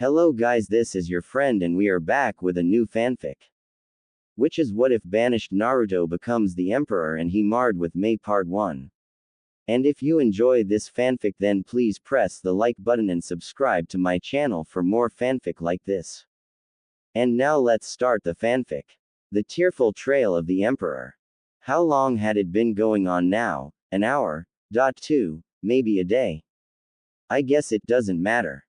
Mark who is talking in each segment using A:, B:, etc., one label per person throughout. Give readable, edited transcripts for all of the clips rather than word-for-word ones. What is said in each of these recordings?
A: Hello guys, this is your friend and we are back with a new fanfic. Which is what if banished Naruto becomes the emperor and he marred with May part 1. And if you enjoy this fanfic then please press the like button and subscribe to my channel for more fanfic like this. And now let's start the fanfic. The tearful trail of the emperor. How long had it been going on now? An hour? 2, maybe a day. I guess it doesn't matter.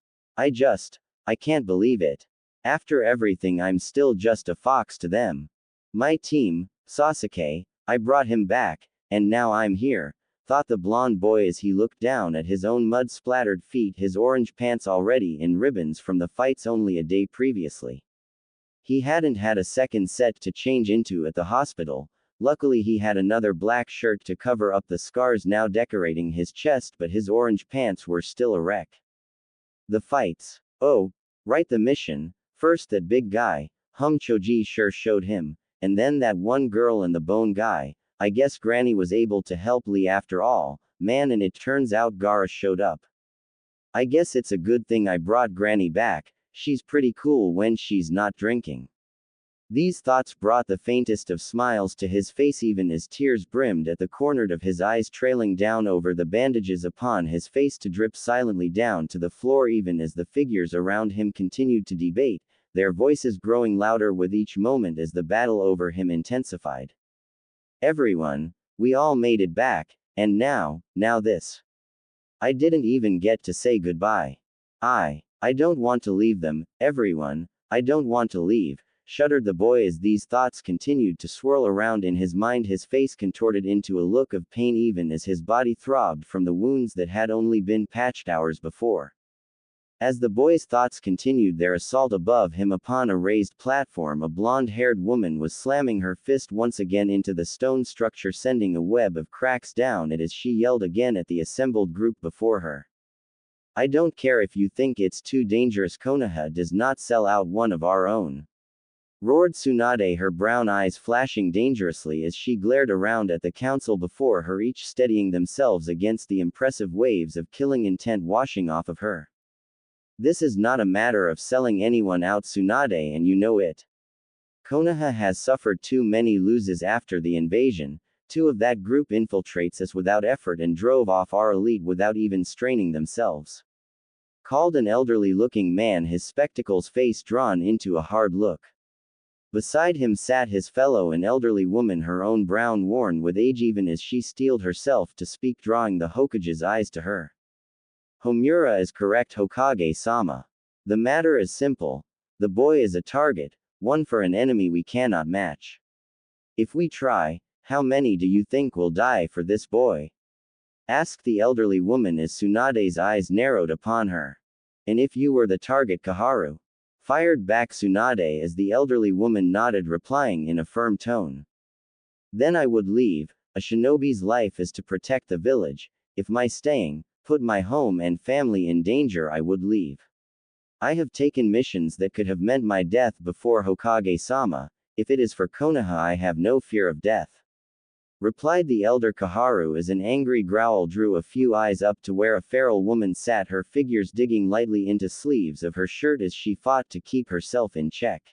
A: I can't believe it. After everything I'm still just a fox to them. My team, Sasuke, I brought him back, and now I'm here, thought the blonde boy as he looked down at his own mud-splattered feet, his orange pants already in ribbons from the fights only a day previously. He hadn't had a second set to change into at the hospital. Luckily he had another black shirt to cover up the scars now decorating his chest, but his orange pants were still a wreck. The fights. Oh, right, the mission. First that big guy, Choji sure showed him, and then that one girl and the bone guy. I guess Granny was able to help Lee after all, man, and it turns out Gaara showed up. I guess it's a good thing I brought Granny back, she's pretty cool when she's not drinking. These thoughts brought the faintest of smiles to his face even as tears brimmed at the corner of his eyes, trailing down over the bandages upon his face to drip silently down to the floor even as the figures around him continued to debate, their voices growing louder with each moment as the battle over him intensified. Everyone, we all made it back, and now this. I didn't even get to say goodbye. I don't want to leave them, everyone, I don't want to leave. Shuddered the boy as these thoughts continued to swirl around in his mind, his face contorted into a look of pain even as his body throbbed from the wounds that had only been patched hours before. As the boy's thoughts continued their assault above him upon a raised platform, a blonde-haired woman was slamming her fist once again into the stone structure, sending a web of cracks down it as she yelled again at the assembled group before her. I don't care if you think it's too dangerous, Konoha does not sell out one of our own. Roared Tsunade, her brown eyes flashing dangerously as she glared around at the council before her, each steadying themselves against the impressive waves of killing intent washing off of her. This is not a matter of selling anyone out, Tsunade, and you know it. Konoha has suffered too many losses after the invasion. 2 of that group infiltrates us without effort and drove off our elite without even straining themselves. Called an elderly-looking man, his spectacles face drawn into a hard look. Beside him sat his fellow, an elderly woman, her own brown worn with age even as she steeled herself to speak, drawing the Hokage's eyes to her. Homura is correct, Hokage-sama. The matter is simple. The boy is a target, one for an enemy we cannot match. If we try, how many do you think will die for this boy? Asked the elderly woman as Tsunade's eyes narrowed upon her. And if you were the target, Kaharu? Fired back Tsunade as the elderly woman nodded, replying in a firm tone. Then I would leave. A shinobi's life is to protect the village. If my staying put my home and family in danger, I would leave. I have taken missions that could have meant my death before, Hokage-sama. If it is for Konoha, I have no fear of death. Replied the elder Kaharu as an angry growl drew a few eyes up to where a feral woman sat, her figures digging lightly into sleeves of her shirt as she fought to keep herself in check.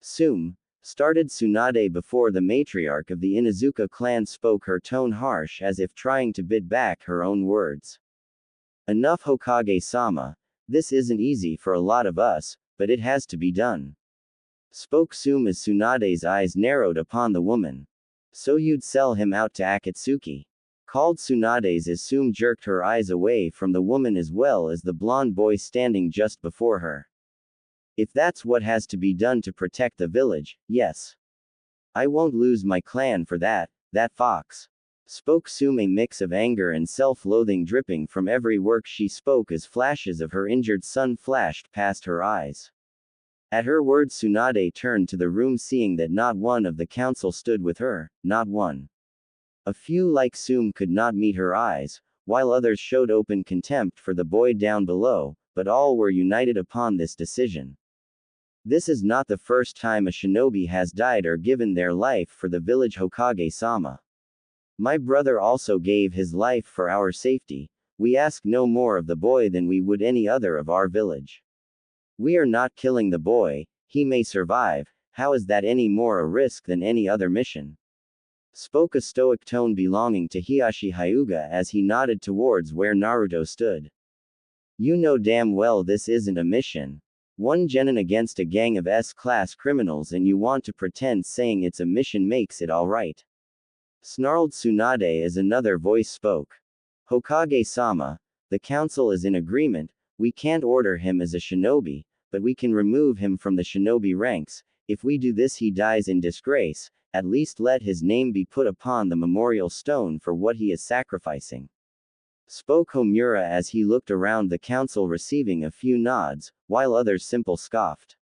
A: Started Tsunade before the matriarch of the Inuzuka clan spoke, her tone harsh as if trying to bid back her own words. Enough, Hokage-sama. This isn't easy for a lot of us, but it has to be done. Spoke Sume as Tsunade's eyes narrowed upon the woman. So you'd sell him out to Akatsuki? Called Tsunade's as Sume jerked her eyes away from the woman as well as the blonde boy standing just before her. If that's what has to be done to protect the village, yes. I won't lose my clan for that fox. Spoke Sume, a mix of anger and self-loathing dripping from every word she spoke as flashes of her injured son flashed past her eyes. At her words, Tsunade turned to the room, seeing that not one of the council stood with her, not one. A few like Sume could not meet her eyes, while others showed open contempt for the boy down below, but all were united upon this decision. This is not the first time a shinobi has died or given their life for the village, Hokage-sama. My brother also gave his life for our safety. We ask no more of the boy than we would any other of our village. We are not killing the boy, he may survive, how is that any more a risk than any other mission? Spoke a stoic tone belonging to Hiyashi Hyuga as he nodded towards where Naruto stood. You know damn well this isn't a mission. One genin against a gang of S-class criminals and you want to pretend saying it's a mission makes it alright. Snarled Tsunade as another voice spoke. Hokage-sama, the council is in agreement, we can't order him as a shinobi, but we can remove him from the shinobi ranks. If we do this he dies in disgrace, at least let his name be put upon the memorial stone for what he is sacrificing. Spoke Homura as he looked around the council receiving a few nods, while others simple scoffed.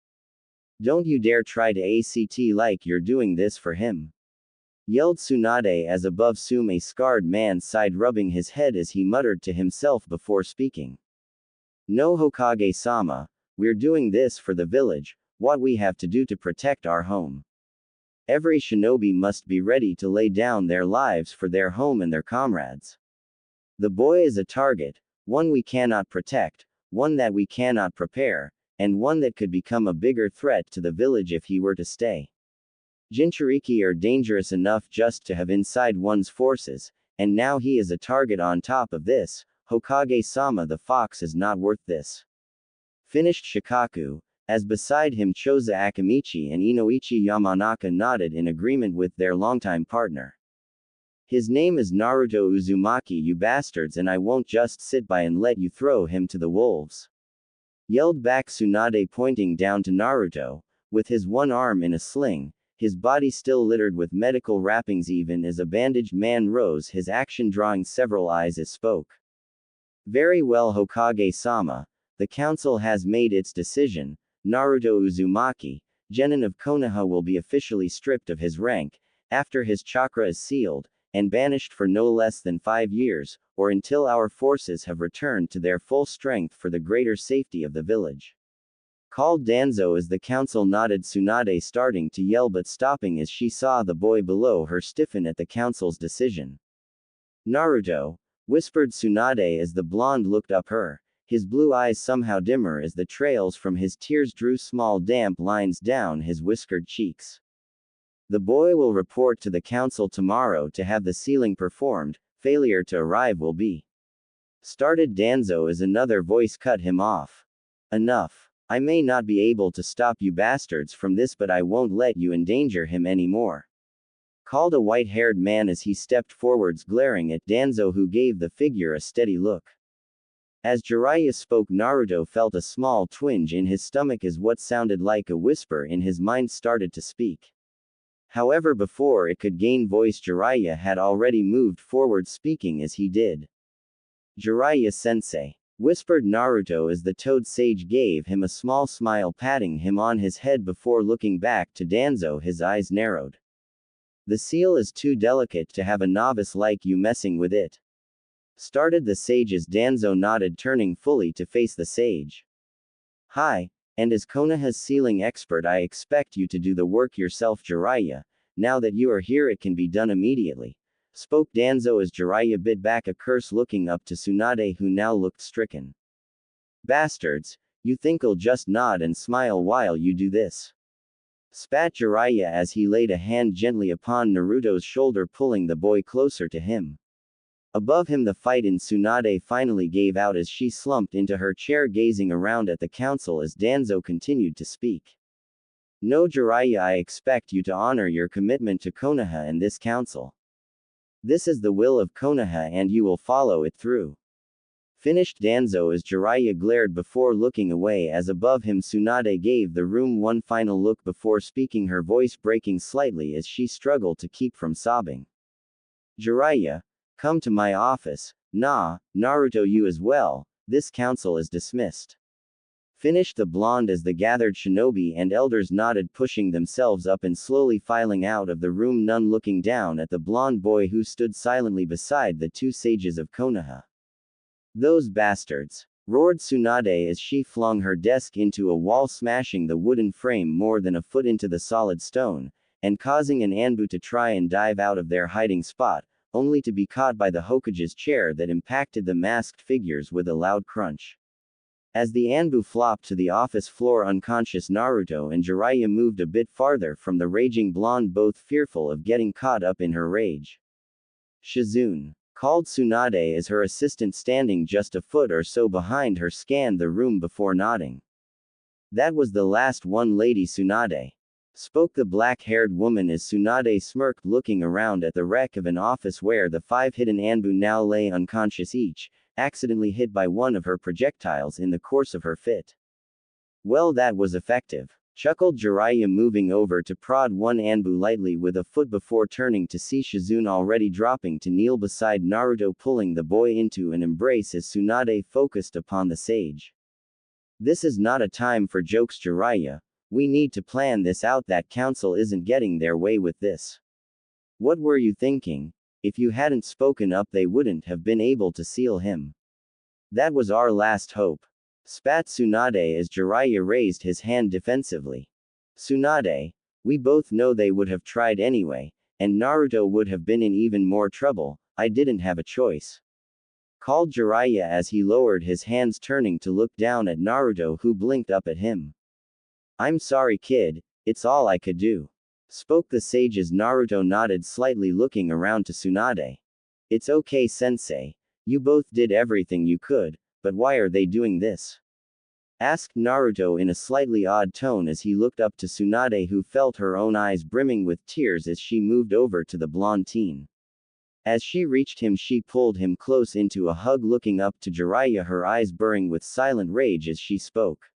A: Don't you dare try to act like you're doing this for him. Yelled Tsunade as above Sume a scarred man sighed rubbing his head as he muttered to himself before speaking. No Hokage-sama, we're doing this for the village, what we have to do to protect our home. Every shinobi must be ready to lay down their lives for their home and their comrades. The boy is a target, one we cannot protect, one that we cannot prepare, and one that could become a bigger threat to the village if he were to stay. Jinchuriki are dangerous enough just to have inside one's forces, and now he is a target on top of this. Hokage-sama the fox is not worth this. Finished Shikaku, as beside him Choza Akamichi and Inoichi Yamanaka nodded in agreement with their longtime partner. His name is Naruto Uzumaki you bastards and I won't just sit by and let you throw him to the wolves. Yelled back Tsunade pointing down to Naruto, with his one arm in a sling, his body still littered with medical wrappings even as a bandaged man rose his action drawing several eyes as spoke. Very well Hokage-sama, the council has made its decision, Naruto Uzumaki, genin of Konoha will be officially stripped of his rank, after his chakra is sealed, and banished for no less than 5 years, or until our forces have returned to their full strength for the greater safety of the village. Called Danzo as the council nodded Tsunade starting to yell but stopping as she saw the boy below her stiffen at the council's decision. Naruto, whispered Tsunade as the blonde looked up her, his blue eyes somehow dimmer as the trails from his tears drew small damp lines down his whiskered cheeks. The boy will report to the council tomorrow to have the sealing performed, failure to arrive will be. Started Danzo as another voice cut him off. Enough. I may not be able to stop you bastards from this but I won't let you endanger him anymore. Called a white-haired man as he stepped forwards glaring at Danzo who gave the figure a steady look. As Jiraiya spoke Naruto felt a small twinge in his stomach as what sounded like a whisper in his mind started to speak. However before it could gain voice Jiraiya had already moved forward speaking as he did. Jiraiya-sensei, whispered Naruto as the Toad Sage gave him a small smile patting him on his head before looking back to Danzo his eyes narrowed. The seal is too delicate to have a novice like you messing with it. Started the sage as Danzo nodded turning fully to face the sage. Hi. And as Konoha's sealing expert I expect you to do the work yourself Jiraiya, now that you are here it can be done immediately, spoke Danzo as Jiraiya bit back a curse looking up to Tsunade who now looked stricken. Bastards, you think I'll just nod and smile while you do this? Spat Jiraiya as he laid a hand gently upon Naruto's shoulder pulling the boy closer to him. Above him the fight in Tsunade finally gave out as she slumped into her chair gazing around at the council as Danzo continued to speak. No Jiraiya I expect you to honor your commitment to Konoha and this council. This is the will of Konoha and you will follow it through. Finished Danzo as Jiraiya glared before looking away as above him Tsunade gave the room one final look before speaking her voice breaking slightly as she struggled to keep from sobbing. Jiraiya, come to my office. Nah, Naruto you as well, this council is dismissed. Finished the blonde as the gathered shinobi and elders nodded pushing themselves up and slowly filing out of the room none looking down at the blonde boy who stood silently beside the two sages of Konoha. Those bastards! Roared Tsunade as she flung her desk into a wall smashing the wooden frame more than a foot into the solid stone, and causing an Anbu to try and dive out of their hiding spot, only to be caught by the Hokage's chair that impacted the masked figures with a loud crunch. As the Anbu flopped to the office floor, unconscious Naruto and Jiraiya moved a bit farther from the raging blonde, both fearful of getting caught up in her rage. Shizune called Tsunade as her assistant, standing just a foot or so behind her, scanned the room before nodding. That was the last one, Lady Tsunade, spoke the black-haired woman as Tsunade smirked, looking around at the wreck of an office where the 5 hidden Anbu now lay unconscious, each accidentally hit by one of her projectiles in the course of her fit. Well, that was effective, chuckled Jiraiya, moving over to prod one Anbu lightly with a foot before turning to see Shizune already dropping to kneel beside Naruto, pulling the boy into an embrace as Tsunade focused upon the sage. This is not a time for jokes, Jiraiya. We need to plan this out. That council isn't getting their way with this. What were you thinking? If you hadn't spoken up, they wouldn't have been able to seal him. That was our last hope, spat Tsunade as Jiraiya raised his hand defensively. Tsunade, we both know they would have tried anyway, and Naruto would have been in even more trouble. I didn't have a choice, called Jiraiya as he lowered his hands, turning to look down at Naruto, who blinked up at him. I'm sorry, kid, it's all I could do, spoke the sage as Naruto nodded slightly, looking around to Tsunade. It's okay, sensei. You both did everything you could, but why are they doing this? Asked Naruto in a slightly odd tone as he looked up to Tsunade, who felt her own eyes brimming with tears as she moved over to the blonde teen. As she reached him, she pulled him close into a hug, looking up to Jiraiya, her eyes burning with silent rage as she spoke.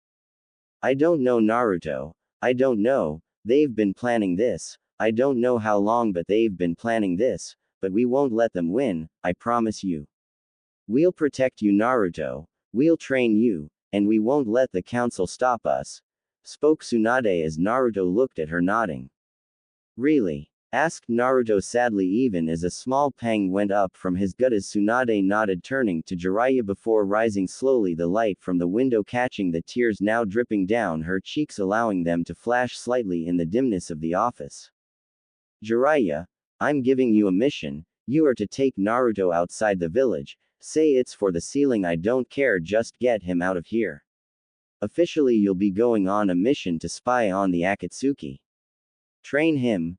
A: I don't know, Naruto. I don't know. They've been planning this. I don't know how long, but they've been planning this. But we won't let them win, I promise you. We'll protect you, Naruto. We'll train you, and we won't let the council stop us, spoke Tsunade as Naruto looked at her, nodding. Really? Asked Naruto sadly, even as a small pang went up from his gut as Tsunade nodded, turning to Jiraiya before rising slowly, the light from the window catching the tears now dripping down her cheeks, allowing them to flash slightly in the dimness of the office. Jiraiya, I'm giving you a mission. You are to take Naruto outside the village. Say it's for the ceiling. I don't care, just get him out of here. Officially, you'll be going on a mission to spy on the Akatsuki. Train him.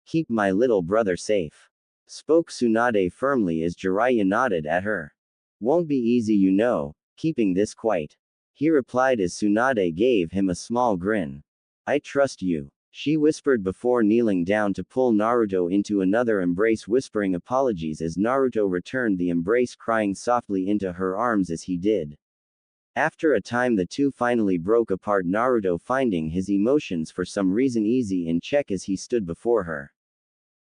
A: Keep my little brother safe, spoke Tsunade firmly as Jiraiya nodded at her. Won't be easy, you know, keeping this quiet, he replied as Tsunade gave him a small grin. I trust you, she whispered before kneeling down to pull Naruto into another embrace, whispering apologies as Naruto returned the embrace, crying softly into her arms as he did. After a time, the two finally broke apart, Naruto finding his emotions for some reason easy in check as he stood before her.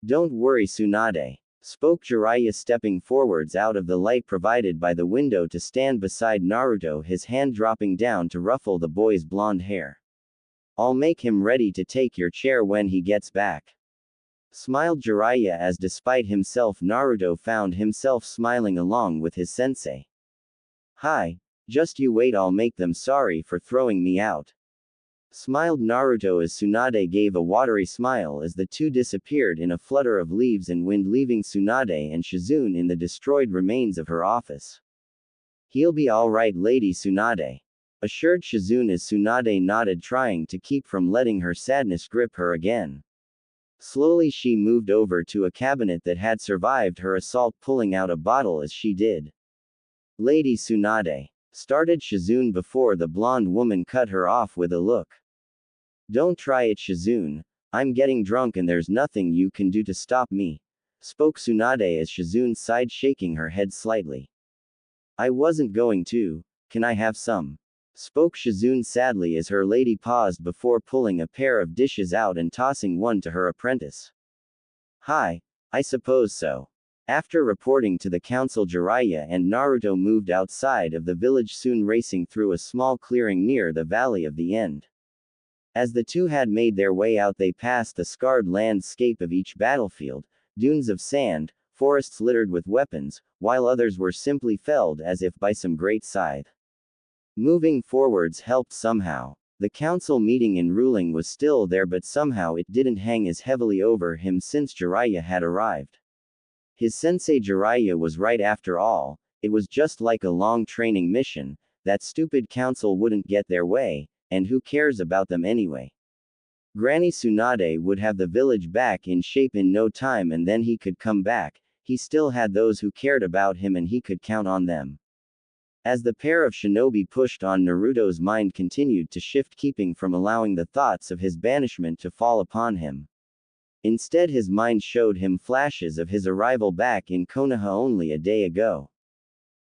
A: Don't worry, Tsunade, spoke Jiraiya, stepping forwards out of the light provided by the window to stand beside Naruto, his hand dropping down to ruffle the boy's blonde hair. I'll make him ready to take your chair when he gets back, smiled Jiraiya as despite himself Naruto found himself smiling along with his sensei. Hi. Just you wait, I'll make them sorry for throwing me out, smiled Naruto as Tsunade gave a watery smile as the two disappeared in a flutter of leaves and wind, leaving Tsunade and Shizune in the destroyed remains of her office. He'll be alright, Lady Tsunade, assured Shizune as Tsunade nodded, trying to keep from letting her sadness grip her again. Slowly she moved over to a cabinet that had survived her assault, pulling out a bottle as she did. Lady Tsunade, started Shizune before the blonde woman cut her off with a look. Don't try it, Shizune. I'm getting drunk and there's nothing you can do to stop me, spoke Tsunade as Shizune sighed, shaking her head slightly. I wasn't going to. Can I have some? Spoke Shizune sadly as her lady paused before pulling a pair of dishes out and tossing one to her apprentice. Hi, I suppose so. After reporting to the council, Jiraiya and Naruto moved outside of the village, soon racing through a small clearing near the Valley of the End. As the two had made their way out, they passed the scarred landscape of each battlefield, dunes of sand, forests littered with weapons, while others were simply felled as if by some great scythe. Moving forwards helped somehow. The council meeting and ruling was still there, but somehow it didn't hang as heavily over him since Jiraiya had arrived. His sensei Jiraiya was right after all. It was just like a long training mission. that stupid council wouldn't get their way, and who cares about them anyway? Granny Tsunade would have the village back in shape in no time and then he could come back. He still had those who cared about him and he could count on them. As the pair of shinobi pushed on, Naruto's mind continued to shift, keeping from allowing the thoughts of his banishment to fall upon him. Instead, his mind showed him flashes of his arrival back in Konoha only a day ago.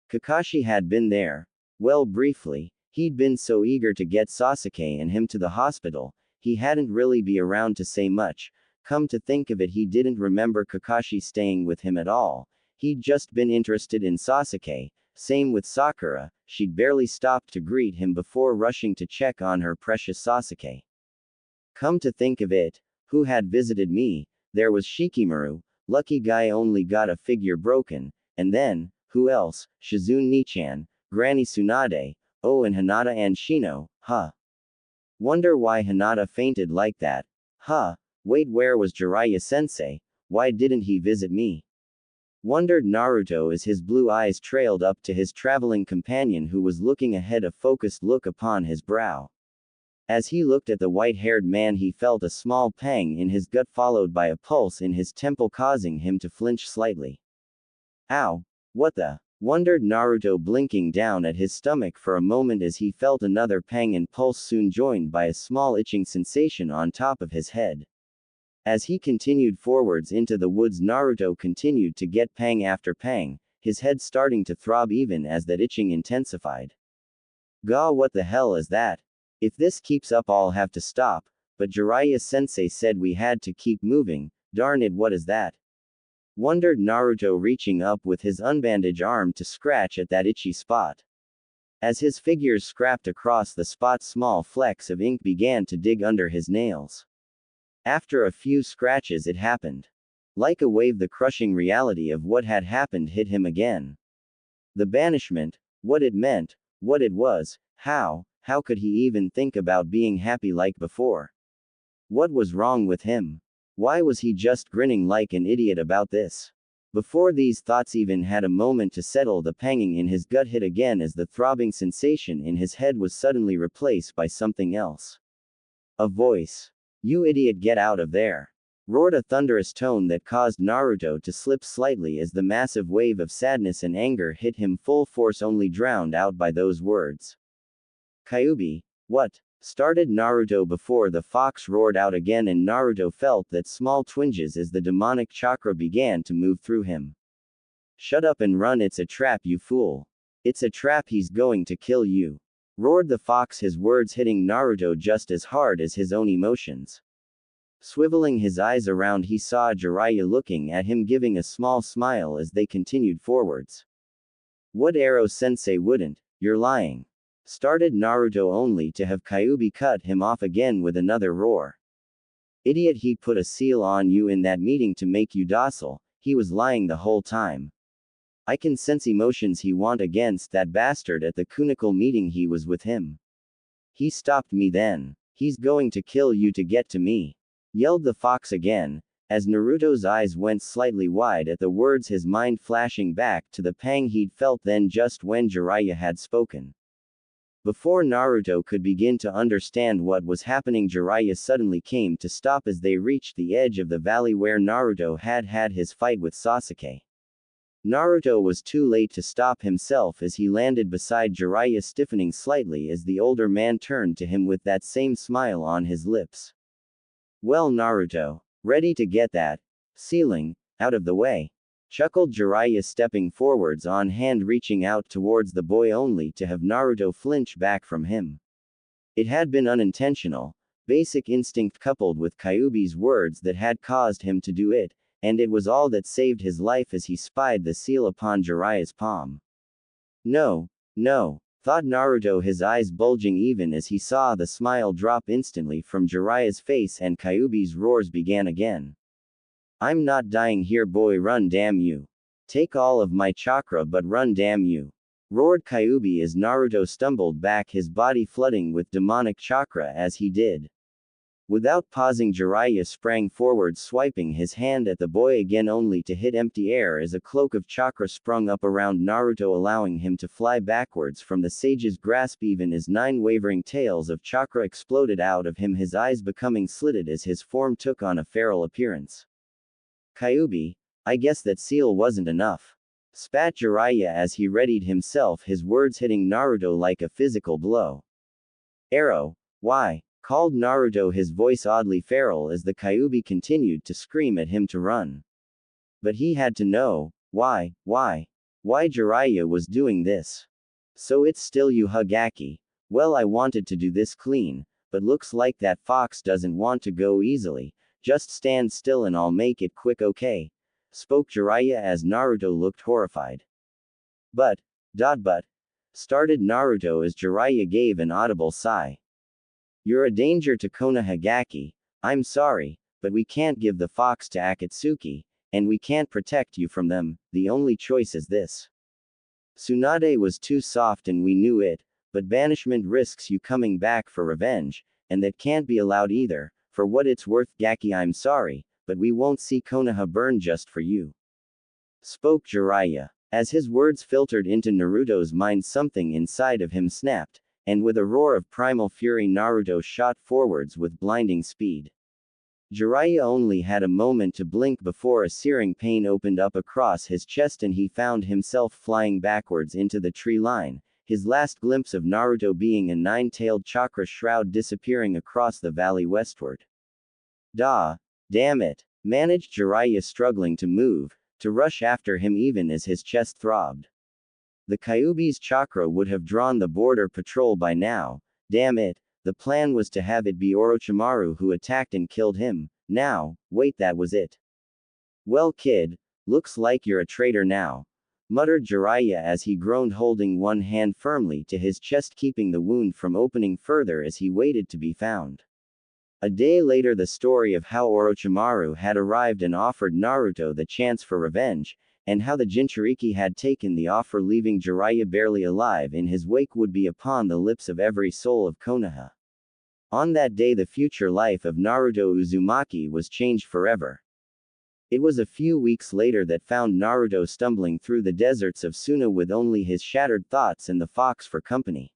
A: Kakashi had been there. Well, briefly, he'd been so eager to get Sasuke and him to the hospital, he hadn't really been around to say much. Come to think of it, he didn't remember Kakashi staying with him at all. He'd just been interested in Sasuke. Same with Sakura, she'd barely stopped to greet him before rushing to check on her precious Sasuke. Come to think of it, who had visited me? There was Shikamaru, lucky guy only got a figure broken, and then, who else? Shizune Nichan, Granny Tsunade, oh and Hinata and Shino, huh? Wonder why Hinata fainted like that, huh? Wait, where was Jiraiya-sensei? Why didn't he visit me? Wondered Naruto as his blue eyes trailed up to his traveling companion who was looking ahead, a focused look upon his brow. As he looked at the white-haired man, he felt a small pang in his gut followed by a pulse in his temple causing him to flinch slightly. Ow! What the? Wondered Naruto, blinking down at his stomach for a moment as he felt another pang and pulse soon joined by a small itching sensation on top of his head. As he continued forwards into the woods, Naruto continued to get pang after pang, his head starting to throb even as that itching intensified. Gah, what the hell is that? If this keeps up, I'll have to stop, but Jiraiya-sensei said we had to keep moving, darn it, what is that? Wondered Naruto, reaching up with his unbandaged arm to scratch at that itchy spot. As his fingers scraped across the spot, small flecks of ink began to dig under his nails. After a few scratches, it happened. Like a wave, the crushing reality of what had happened hit him again. The banishment, what it meant, what it was, how could he even think about being happy like before? What was wrong with him? Why was he just grinning like an idiot about this? Before these thoughts even had a moment to settle, the panging in his gut hit again as the throbbing sensation in his head was suddenly replaced by something else. A voice. You idiot, get out of there! Roared a thunderous tone that caused Naruto to slip slightly as the massive wave of sadness and anger hit him full force, only drowned out by those words. Kyuubi, what? Started Naruto before the fox roared out again, and Naruto felt that small twinges as the demonic chakra began to move through him. Shut up and run, it's a trap, you fool. It's a trap, he's going to kill you. Roared the fox, his words hitting Naruto just as hard as his own emotions. Swiveling his eyes around, he saw Jiraiya looking at him, giving a small smile as they continued forwards. What, Ero-sensei wouldn't? You're lying. Started Naruto, only to have Kyuubi cut him off again with another roar. Idiot, he put a seal on you in that meeting to make you docile. He was lying the whole time. I can sense emotions he want against that bastard at the Kuniko meeting, he was with him. He stopped me then. He's going to kill you to get to me. Yelled the fox again, as Naruto's eyes went slightly wide at the words, his mind flashing back to the pang he'd felt then just when Jiraiya had spoken. Before Naruto could begin to understand what was happening, Jiraiya suddenly came to stop as they reached the edge of the valley where Naruto had had his fight with Sasuke. Naruto was too late to stop himself as he landed beside Jiraiya, stiffening slightly as the older man turned to him with that same smile on his lips. Well, Naruto, ready to get that ceiling out of the way? Chuckled Jiraiya, stepping forwards on hand, reaching out towards the boy only to have Naruto flinch back from him. It had been unintentional, basic instinct coupled with Kyuubi's words that had caused him to do it, and it was all that saved his life as he spied the seal upon Jiraiya's palm. No, no, thought Naruto, his eyes bulging even as he saw the smile drop instantly from Jiraiya's face and Kyuubi's roars began again. I'm not dying here, boy, run, damn you. Take all of my chakra but run, damn you. Roared Kyuubi as Naruto stumbled back, his body flooding with demonic chakra as he did. Without pausing, Jiraiya sprang forward, swiping his hand at the boy again, only to hit empty air as a cloak of chakra sprung up around Naruto, allowing him to fly backwards from the sage's grasp even as 9 wavering tails of chakra exploded out of him, his eyes becoming slitted as his form took on a feral appearance. Kyuubi, I guess that seal wasn't enough. Spat Jiraiya as he readied himself, his words hitting Naruto like a physical blow. Arrow, why? Called Naruto, his voice oddly feral as the Kyuubi continued to scream at him to run. But he had to know, why Jiraiya was doing this. So it's still you, Hagaki. Well, I wanted to do this clean, but looks like that fox doesn't want to go easily. Just stand still and I'll make it quick, okay? Spoke Jiraiya as Naruto looked horrified. But, started Naruto as Jiraiya gave an audible sigh. You're a danger to Konohagaki. I'm sorry, but we can't give the fox to Akatsuki, and we can't protect you from them. The only choice is this. Tsunade was too soft and we knew it, but banishment risks you coming back for revenge, and that can't be allowed either. For what it's worth, Gaki, I'm sorry, but we won't see Konoha burn just for you. Spoke Jiraiya. As his words filtered into Naruto's mind, something inside of him snapped, and with a roar of primal fury, Naruto shot forwards with blinding speed. Jiraiya only had a moment to blink before a searing pain opened up across his chest and he found himself flying backwards into the tree line, his last glimpse of Naruto being a 9-tailed chakra shroud disappearing across the valley westward. Damn it, managed Jiraiya, struggling to move, to rush after him even as his chest throbbed. The Kyuubi's chakra would have drawn the border patrol by now. Damn it, the plan was to have it be Orochimaru who attacked and killed him. Now, wait, that was it. Well, kid, looks like you're a traitor now, muttered Jiraiya as he groaned, holding one hand firmly to his chest, keeping the wound from opening further as he waited to be found. A day later, the story of how Orochimaru had arrived and offered Naruto the chance for revenge, and how the Jinchuriki had taken the offer, leaving Jiraiya barely alive in his wake, would be upon the lips of every soul of Konoha. On that day, the future life of Naruto Uzumaki was changed forever. It was a few weeks later that found Naruto stumbling through the deserts of Suna with only his shattered thoughts and the fox for company.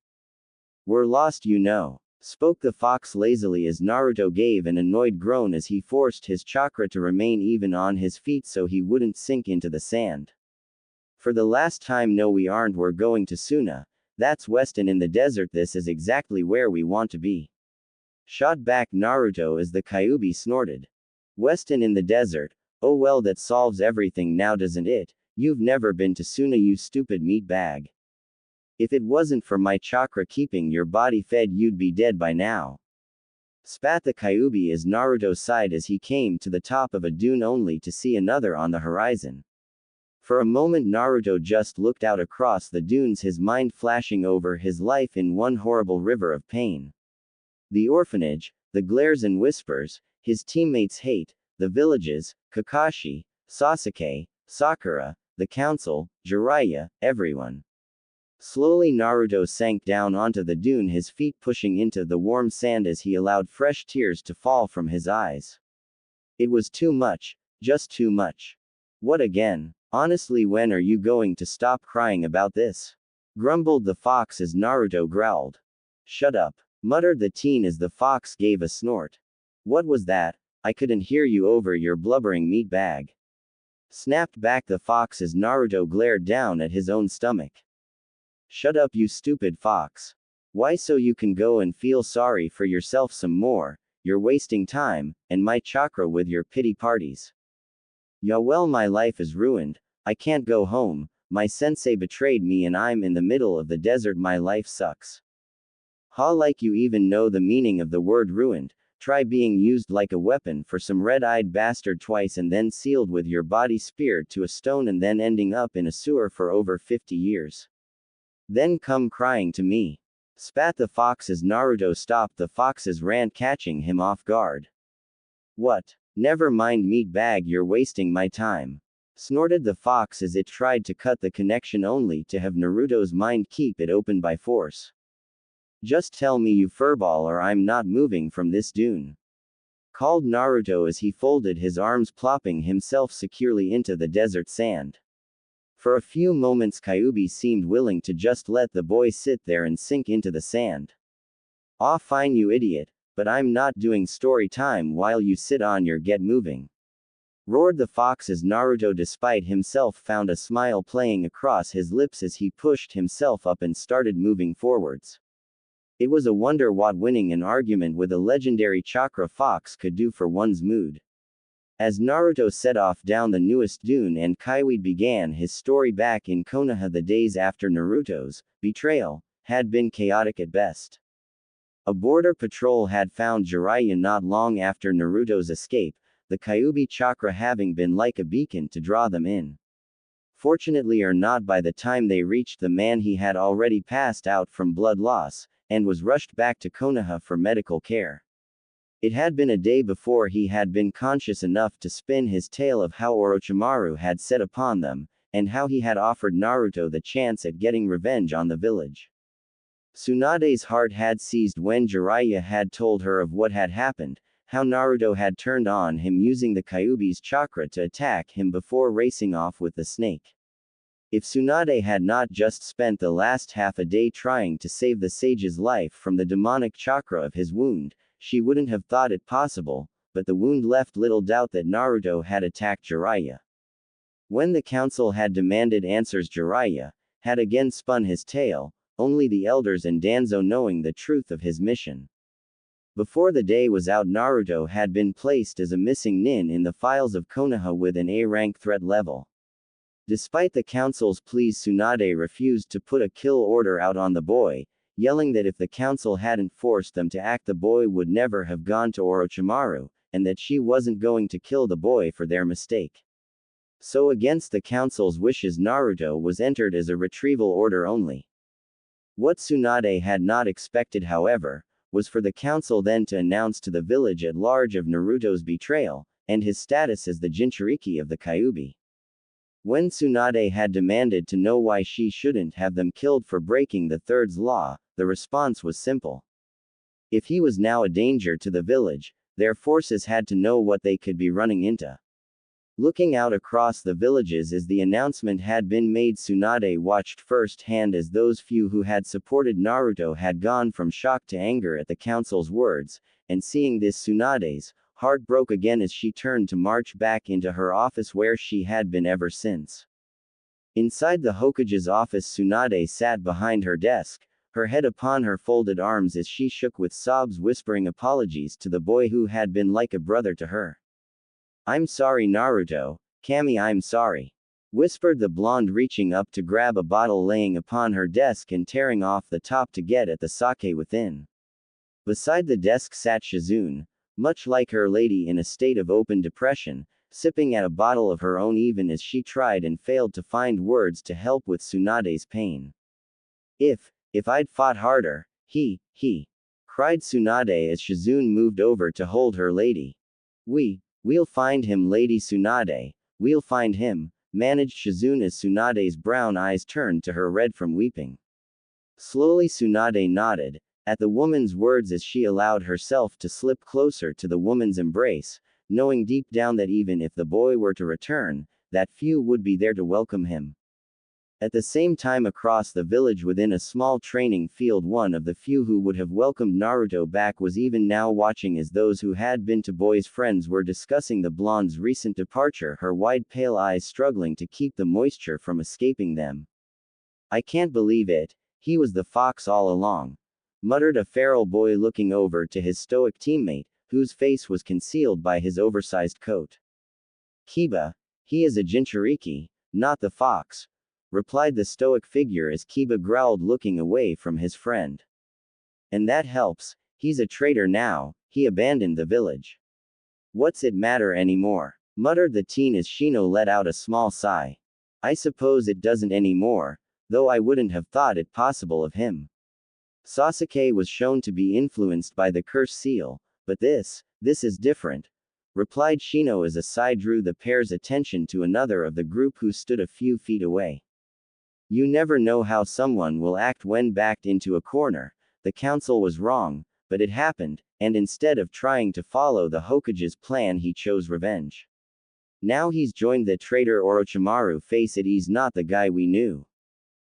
A: We're lost, you know, spoke the fox lazily as Naruto gave an annoyed groan as he forced his chakra to remain even on his feet so he wouldn't sink into the sand. For the last time, no, we aren't. We're going to Suna. That's west and in the desert. This is exactly where we want to be. Shot back Naruto as the Kyuubi snorted. West and in the desert? Oh well, that solves everything now, doesn't it? You've never been to Suna, you stupid meatbag. If it wasn't for my chakra keeping your body fed, you'd be dead by now. Spat the Kyuubi as Naruto sighed as he came to the top of a dune only to see another on the horizon. For a moment Naruto just looked out across the dunes, his mind flashing over his life in one horrible river of pain. The orphanage, the glares and whispers, his teammates' hate, the villages, Kakashi, Sasuke, Sakura, the council, Jiraiya, everyone. Slowly Naruto sank down onto the dune, his feet pushing into the warm sand as he allowed fresh tears to fall from his eyes. It was too much, just too much. What again? Honestly, when are you going to stop crying about this? Grumbled the fox as Naruto growled. Shut up, muttered the teen as the fox gave a snort. What was that? I couldn't hear you over your blubbering meat bag. Snapped back the fox as Naruto glared down at his own stomach. Shut up, you stupid fox. Why, so you can go and feel sorry for yourself some more. You're wasting time, and my chakra with your pity parties. Yeah, well, my life is ruined. I can't go home. My sensei betrayed me and I'm in the middle of the desert. My life sucks. Ha, like you even know the meaning of the word ruined. Try being used like a weapon for some red-eyed bastard twice and then sealed with your body speared to a stone and then ending up in a sewer for over 50 years. Then come crying to me. Spat the fox as Naruto stopped the fox's rant, catching him off guard. What? Never mind, meatbag, you're wasting my time. Snorted the fox as it tried to cut the connection only to have Naruto's mind keep it open by force. Just tell me, you furball, or I'm not moving from this dune. called Naruto as he folded his arms, plopping himself securely into the desert sand. For a few moments Kyuubi seemed willing to just let the boy sit there and sink into the sand. "Aw, fine you idiot, but I'm not doing story time while you sit on your get moving," roared the fox as Naruto, despite himself, found a smile playing across his lips as he pushed himself up and started moving forwards. It was a wonder what winning an argument with a legendary chakra fox could do for one's mood. As Naruto set off down the newest dune and Kyuubi began his story back in Konoha, the days after Naruto's betrayal had been chaotic at best. A border patrol had found Jiraiya not long after Naruto's escape, the Kyuubi chakra having been like a beacon to draw them in. Fortunately or not, by the time they reached the man, he had already passed out from blood loss, and was rushed back to Konoha for medical care. It had been a day before he had been conscious enough to spin his tale of how Orochimaru had set upon them, and how he had offered Naruto the chance at getting revenge on the village. Tsunade's heart had seized when Jiraiya had told her of what had happened, how Naruto had turned on him using the Kyuubi's chakra to attack him before racing off with the snake. If Tsunade had not just spent the last half a day trying to save the sage's life from the demonic chakra of his wound, she wouldn't have thought it possible, but the wound left little doubt that Naruto had attacked Jiraiya. When the council had demanded answers, Jiraiya had again spun his tale, only the elders and Danzo knowing the truth of his mission. Before the day was out, Naruto had been placed as a missing nin in the files of Konoha with an A-rank threat level. Despite the council's pleas, Tsunade refused to put a kill order out on the boy, yelling that if the council hadn't forced them to act, the boy would never have gone to Orochimaru, and that she wasn't going to kill the boy for their mistake. So against the council's wishes, Naruto was entered as a retrieval order only. What Tsunade had not expected, however, was for the council then to announce to the village at large of Naruto's betrayal, and his status as the Jinchuriki of the Kyuubi. When Tsunade had demanded to know why she shouldn't have them killed for breaking the third's law, the response was simple. If he was now a danger to the village, their forces had to know what they could be running into. Looking out across the villages as the announcement had been made, Tsunade watched firsthand as those few who had supported Naruto had gone from shock to anger at the council's words, and seeing this, Tsunade's heart broke again as she turned to march back into her office where she had been ever since. Inside the Hokage's office, Tsunade sat behind her desk, her head upon her folded arms as she shook with sobs, whispering apologies to the boy who had been like a brother to her. "I'm sorry, Naruto. Kami, I'm sorry," whispered the blonde, reaching up to grab a bottle laying upon her desk and tearing off the top to get at the sake within. Beside the desk sat Shizune, much like her lady, in a state of open depression, sipping at a bottle of her own even as she tried and failed to find words to help with Tsunade's pain. If I'd fought harder, he, cried Tsunade as Shizune moved over to hold her lady. We'll find him, Lady Tsunade, we'll find him, managed Shizune as Tsunade's brown eyes turned to her red from weeping. Slowly Tsunade nodded at the woman's words as she allowed herself to slip closer to the woman's embrace, knowing deep down that even if the boy were to return, that few would be there to welcome him. At the same time, across the village within a small training field, one of the few who would have welcomed Naruto back was even now watching as those who had been to boy's friends were discussing the blonde's recent departure, her wide pale eyes struggling to keep the moisture from escaping them. "I can't believe it, he was the fox all along," muttered a feral boy looking over to his stoic teammate, whose face was concealed by his oversized coat. "Kiba, he is a Jinchuriki, not the fox," replied the stoic figure as Kiba growled, looking away from his friend. "And that helps, he's a traitor now, he abandoned the village." "What's it matter anymore?" muttered the teen as Shino let out a small sigh. "I suppose it doesn't anymore, though I wouldn't have thought it possible of him. Sasuke was shown to be influenced by the curse seal, but this is different," replied Shino as a sigh drew the pair's attention to another of the group who stood a few feet away. "You never know how someone will act when backed into a corner. The council was wrong, but it happened, and instead of trying to follow the Hokage's plan, he chose revenge. Now he's joined the traitor Orochimaru. Face it, he's not the guy we knew,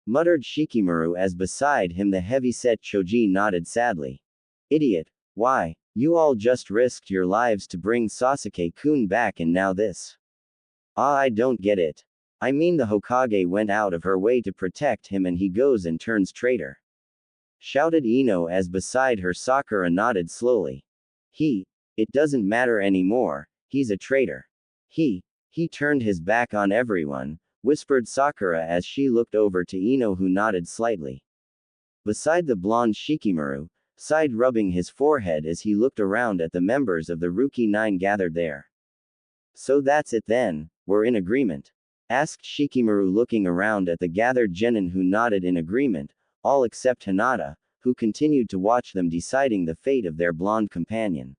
A: muttered Shikamaru as beside him the heavy-set Choji nodded sadly. Idiot. Why, you all just risked your lives to bring Sasuke-kun back and now this. I don't get it. I mean, the Hokage went out of her way to protect him and he goes and turns traitor, shouted Ino as beside her Sakura nodded slowly. It doesn't matter anymore, he's a traitor. He turned his back on everyone, whispered Sakura as she looked over to Ino, who nodded slightly. Beside the blonde Shikamaru, sighed, rubbing his forehead as he looked around at the members of the Rookie Nine gathered there. So that's it then, we're in agreement? Asked Shikamaru, looking around at the gathered genin, who nodded in agreement, all except Hinata, who continued to watch them deciding the fate of their blonde companion.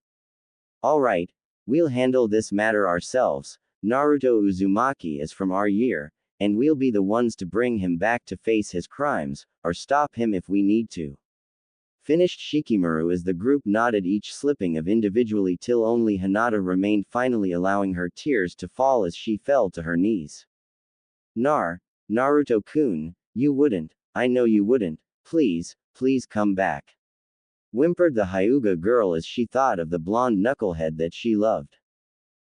A: Alright, we'll handle this matter ourselves. Naruto Uzumaki is from our year, and we'll be the ones to bring him back to face his crimes, or stop him if we need to. Finished Shikamaru as the group nodded, each slipping of individually till only Hinata remained, finally allowing her tears to fall as she fell to her knees. Naruto-kun, you wouldn't, I know you wouldn't, please come back, whimpered the Hyuga girl as she thought of the blonde knucklehead that she loved.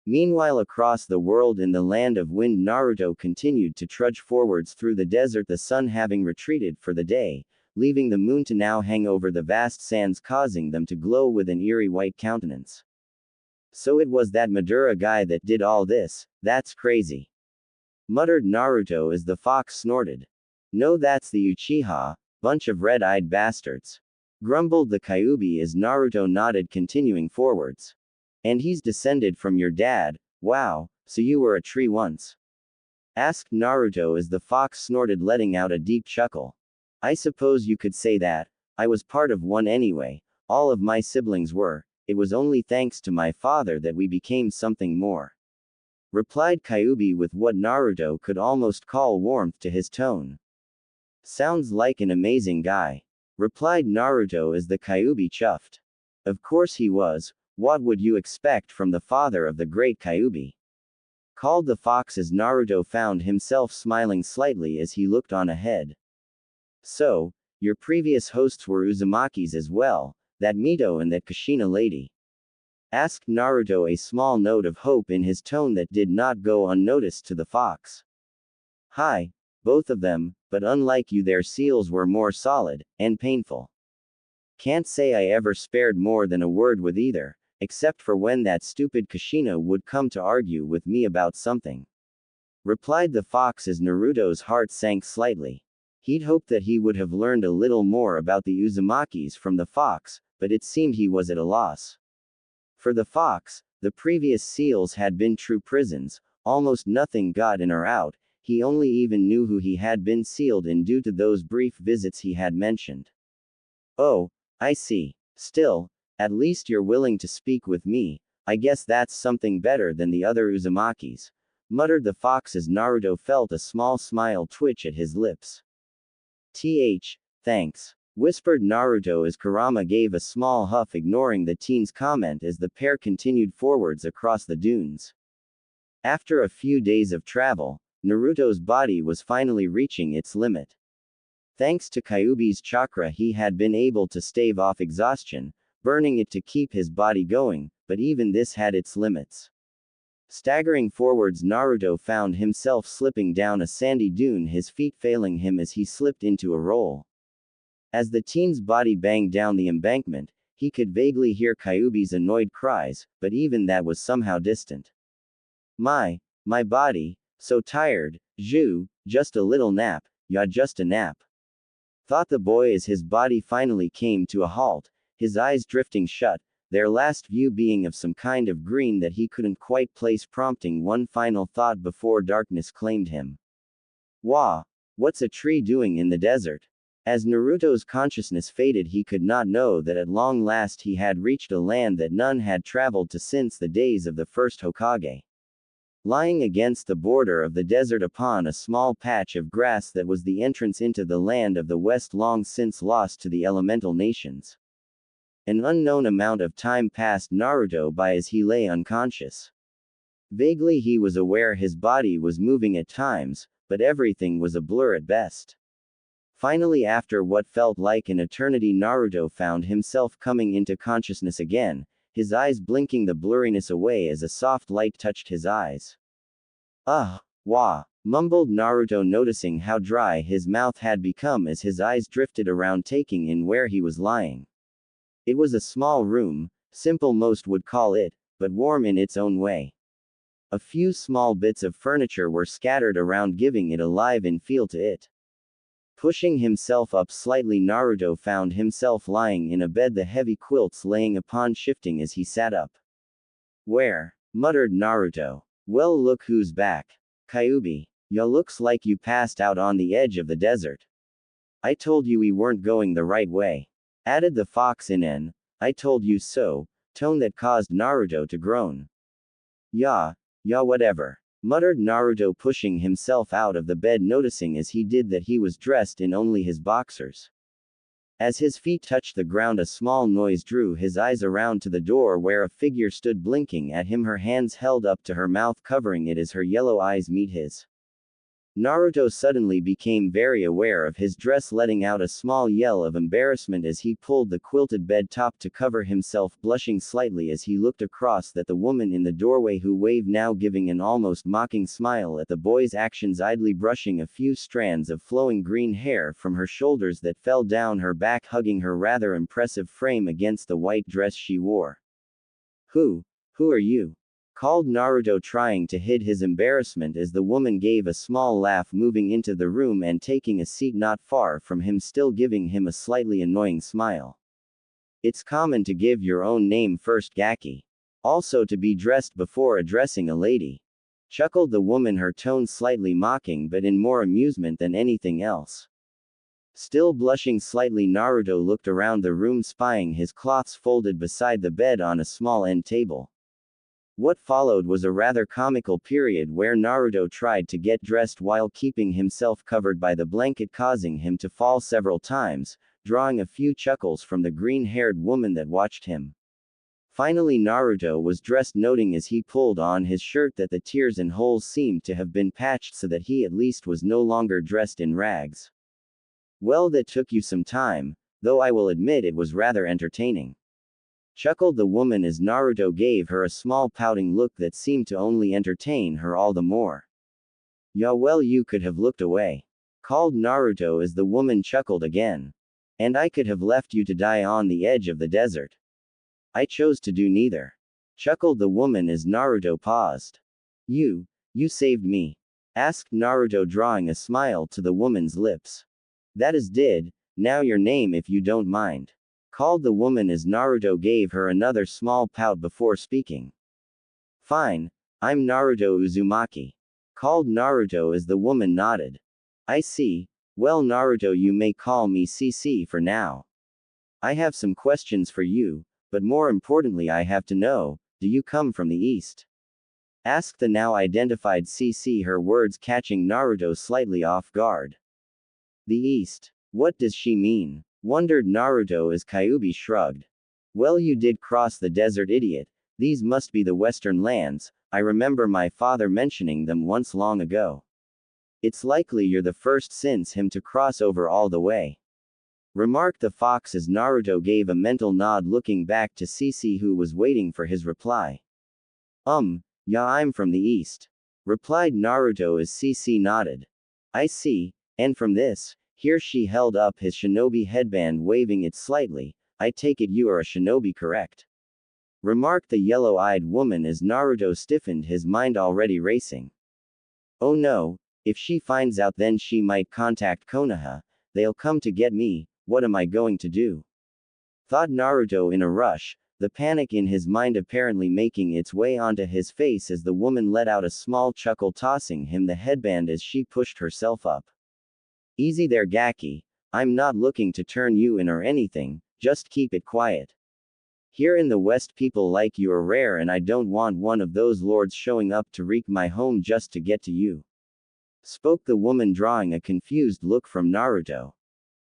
A: Meanwhile, across the world in the land of wind, Naruto continued to trudge forwards through the desert, the sun having retreated for the day, leaving the moon to now hang over the vast sands, causing them to glow with an eerie white countenance. So it was that Madara guy that did all this, that's crazy, muttered Naruto as the fox snorted. No, that's the Uchiha, bunch of red-eyed bastards, grumbled the Kyuubi as Naruto nodded, continuing forwards. And he's descended from your dad, wow, so you were a tree once? Asked Naruto as the fox snorted, letting out a deep chuckle. I suppose you could say that. I was part of one anyway, all of my siblings were. It was only thanks to my father that we became something more, replied Kyuubi with what Naruto could almost call warmth to his tone. Sounds like an amazing guy, replied Naruto as the Kyuubi chuffed. Of course he was. What would you expect from the father of the great Kyuubi? Called the fox as Naruto found himself smiling slightly as he looked on ahead. So, your previous hosts were Uzumakis as well, that Mito and that Kushina lady? Asked Naruto, a small note of hope in his tone that did not go unnoticed to the fox. Hi, both of them, but unlike you, their seals were more solid, and painful. Can't say I ever spared more than a word with either, except for when that stupid Kushina would come to argue with me about something, replied the fox as Naruto's heart sank slightly. He'd hoped that he would have learned a little more about the Uzumakis from the fox, but it seemed he was at a loss. For the fox, the previous seals had been true prisons, almost nothing got in or out. He only even knew who he had been sealed in due to those brief visits he had mentioned. Oh, I see. Still, at least you're willing to speak with me. I guess that's something better than the other Uzumakis, muttered the fox as Naruto felt a small smile twitch at his lips. Thanks, whispered Naruto as Kurama gave a small huff, ignoring the teen's comment as the pair continued forwards across the dunes. After a few days of travel, Naruto's body was finally reaching its limit. Thanks to Kyuubi's chakra, he had been able to stave off exhaustion, burning it to keep his body going, but even this had its limits. Staggering forwards, Naruto found himself slipping down a sandy dune, his feet failing him as he slipped into a roll. As the teen's body banged down the embankment, he could vaguely hear Kyuubi's annoyed cries, but even that was somehow distant. My body, so tired, just a little nap, yeah, just a nap, thought the boy as his body finally came to a halt, his eyes drifting shut, their last view being of some kind of green that he couldn't quite place, prompting one final thought before darkness claimed him. Wah! What's a tree doing in the desert? As Naruto's consciousness faded, he could not know that at long last he had reached a land that none had traveled to since the days of the first Hokage. Lying against the border of the desert upon a small patch of grass that was the entrance into the land of the West, long since lost to the elemental nations. An unknown amount of time passed Naruto by as he lay unconscious. Vaguely he was aware his body was moving at times, but everything was a blur at best. Finally, after what felt like an eternity, Naruto found himself coming into consciousness again, his eyes blinking the blurriness away as a soft light touched his eyes. Wah, mumbled Naruto, noticing how dry his mouth had become as his eyes drifted around, taking in where he was lying. It was a small room, simple most would call it, but warm in its own way. A few small bits of furniture were scattered around, giving it a live-in feel to it. Pushing himself up slightly, Naruto found himself lying in a bed, the heavy quilts laying upon shifting as he sat up. Where? Muttered Naruto. Well, look who's back. Kyuubi. Ya, looks like you passed out on the edge of the desert. I told you we weren't going the right way. Added the fox in an "I told you so" tone that caused Naruto to groan. Yeah, whatever. Muttered Naruto, pushing himself out of the bed, noticing as he did that he was dressed in only his boxers. As his feet touched the ground, a small noise drew his eyes around to the door, where a figure stood blinking at him, her hands held up to her mouth, covering it as her yellow eyes meet his. Naruto suddenly became very aware of his dress, letting out a small yell of embarrassment as he pulled the quilted bed top to cover himself, blushing slightly as he looked across at the woman in the doorway, who waved now, giving an almost mocking smile at the boy's actions, idly brushing a few strands of flowing green hair from her shoulders that fell down her back, hugging her rather impressive frame against the white dress she wore. Who are you? Called Naruto, trying to hide his embarrassment, as the woman gave a small laugh, moving into the room and taking a seat not far from him, still giving him a slightly annoying smile. It's common to give your own name first, Gaki. Also to be dressed before addressing a lady. Chuckled the woman, her tone slightly mocking but in more amusement than anything else. Still blushing slightly, Naruto looked around the room, spying his cloths folded beside the bed on a small end table. What followed was a rather comical period where Naruto tried to get dressed while keeping himself covered by the blanket, causing him to fall several times, drawing a few chuckles from the green-haired woman that watched him. Finally Naruto was dressed, noting as he pulled on his shirt that the tears and holes seemed to have been patched, so that he at least was no longer dressed in rags. Well, that took you some time, though I will admit it was rather entertaining. Chuckled the woman as Naruto gave her a small pouting look that seemed to only entertain her all the more. Yeah, well, you could have looked away. Called Naruto as the woman chuckled again. And I could have left you to die on the edge of the desert. I chose to do neither. Chuckled the woman as Naruto paused. You saved me? Asked Naruto, drawing a smile to the woman's lips. That is did. Now your name, if you don't mind. Called the woman as Naruto gave her another small pout before speaking. Fine, I'm Naruto Uzumaki. Called Naruto as the woman nodded. I see. Well, Naruto, you may call me Cece for now. I have some questions for you, but more importantly I have to know, do you come from the east? Asked the now identified Cece, her words catching Naruto slightly off guard. The east? What does she mean? Wondered Naruto as Kyuubi shrugged. Well, you did cross the desert, idiot. These must be the western lands. I remember my father mentioning them once long ago. It's likely you're the first since him to cross over all the way. Remarked the fox as Naruto gave a mental nod, looking back to Cece, who was waiting for his reply. Yeah, I'm from the east. Replied Naruto as Cece nodded. I see, and from this, here she held up his shinobi headband, waving it slightly, I take it you are a shinobi, correct? Remarked the yellow-eyed woman as Naruto stiffened, his mind already racing. Oh no, if she finds out then she might contact Konoha, they'll come to get me, what am I going to do? Thought Naruto in a rush, the panic in his mind apparently making its way onto his face as the woman let out a small chuckle, tossing him the headband as she pushed herself up. Easy there, Gaki. I'm not looking to turn you in or anything, just keep it quiet. Here in the West people like you are rare, and I don't want one of those lords showing up to wreak my home just to get to you. Spoke the woman, drawing a confused look from Naruto.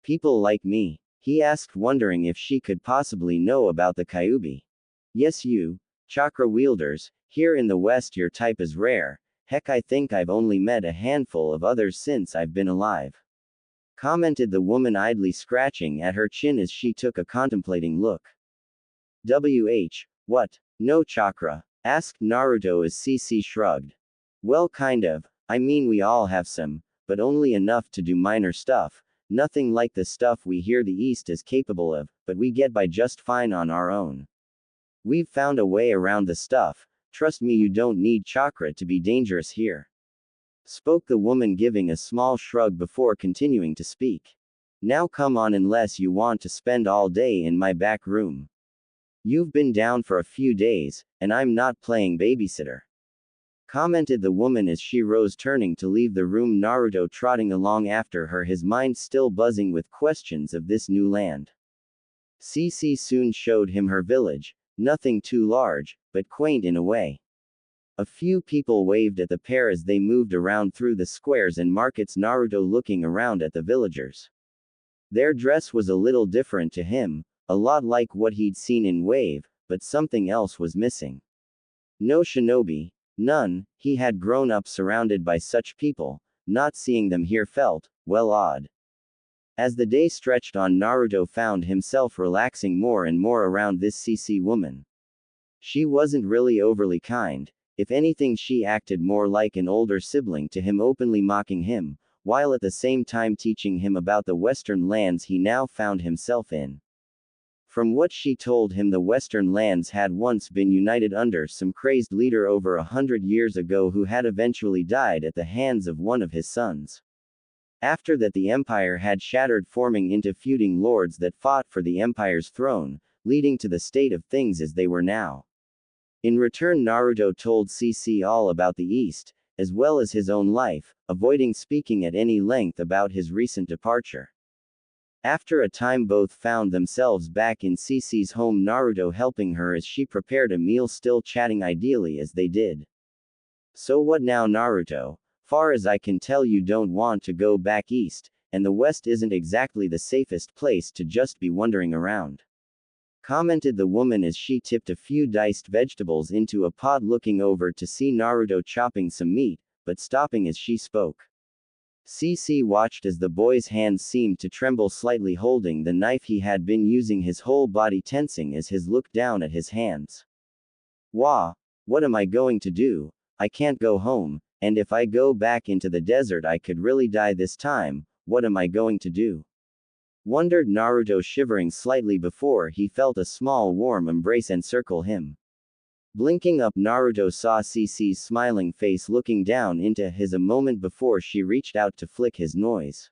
A: People like me? He asked, wondering if she could possibly know about the Kyuubi. Yes, you, chakra wielders, here in the West your type is rare. Heck, I think I've only met a handful of others since I've been alive. Commented the woman, idly scratching at her chin as she took a contemplating look. What? No chakra? Asked Naruto as Cece shrugged. Well, kind of. I mean, we all have some, but only enough to do minor stuff. Nothing like the stuff we hear the East is capable of, but we get by just fine on our own. We've found a way around the stuff. Trust me, you don't need chakra to be dangerous here. Spoke the woman, giving a small shrug before continuing to speak. Now come on, unless you want to spend all day in my back room. You've been down for a few days, and I'm not playing babysitter. Commented the woman as she rose, turning to leave the room, Naruto trotting along after her, his mind still buzzing with questions of this new land. Cece soon showed him her village, nothing too large, but quaint in a way. A few people waved at the pair as they moved around through the squares and markets, Naruto looking around at the villagers. Their dress was a little different to him, a lot like what he'd seen in Wave, but something else was missing. No shinobi, none. He had grown up surrounded by such people. Not seeing them here felt, well, odd. As the day stretched on, Naruto found himself relaxing more and more around this Cece woman. She wasn't really overly kind. If anything, she acted more like an older sibling to him, openly mocking him, while at the same time teaching him about the Western lands he now found himself in. From what she told him, the Western lands had once been united under some crazed leader over 100 years ago who had eventually died at the hands of one of his sons. After that, the empire had shattered, forming into feuding lords that fought for the empire's throne, leading to the state of things as they were now. In return, Naruto told Cece all about the East, as well as his own life, avoiding speaking at any length about his recent departure. After a time, both found themselves back in Cece's home, Naruto helping her as she prepared a meal, still chatting ideally as they did. So what now, Naruto? Far as I can tell, you don't want to go back east, and the West isn't exactly the safest place to just be wandering around. Commented the woman as she tipped a few diced vegetables into a pot, looking over to see Naruto chopping some meat, but stopping as she spoke. Cece watched as the boy's hands seemed to tremble slightly, holding the knife he had been using, his whole body tensing as his looked down at his hands. Wah! What am I going to do? I can't go home, and if I go back into the desert I could really die this time. What am I going to do? Wondered Naruto, shivering slightly before he felt a small warm embrace encircle him. Blinking up, Naruto saw Cece's smiling face looking down into his a moment before she reached out to flick his nose.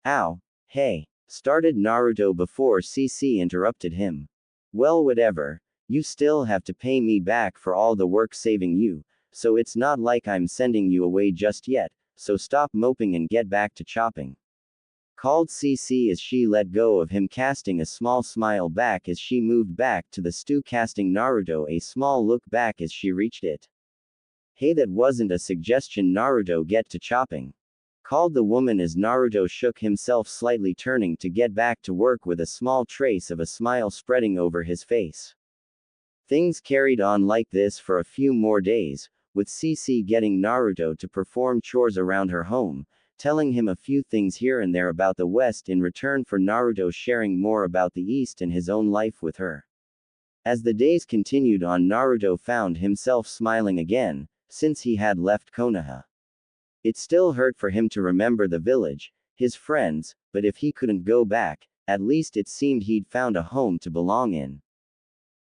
A: Ow! Hey! Started Naruto before Cece interrupted him. Well, whatever. You still have to pay me back for all the work saving you, so it's not like I'm sending you away just yet, so stop moping and get back to chopping. Called Cece as she let go of him, casting a small smile back as she moved back to the stew, casting Naruto a small look back as she reached it. Hey, that wasn't a suggestion, Naruto, get to chopping. Called the woman as Naruto shook himself slightly, turning to get back to work with a small trace of a smile spreading over his face. Things carried on like this for a few more days, with Cece getting Naruto to perform chores around her home, telling him a few things here and there about the West in return for Naruto sharing more about the East and his own life with her. As the days continued on, Naruto found himself smiling again, since he had left Konoha. It still hurt for him to remember the village, his friends, but if he couldn't go back, at least it seemed he'd found a home to belong in.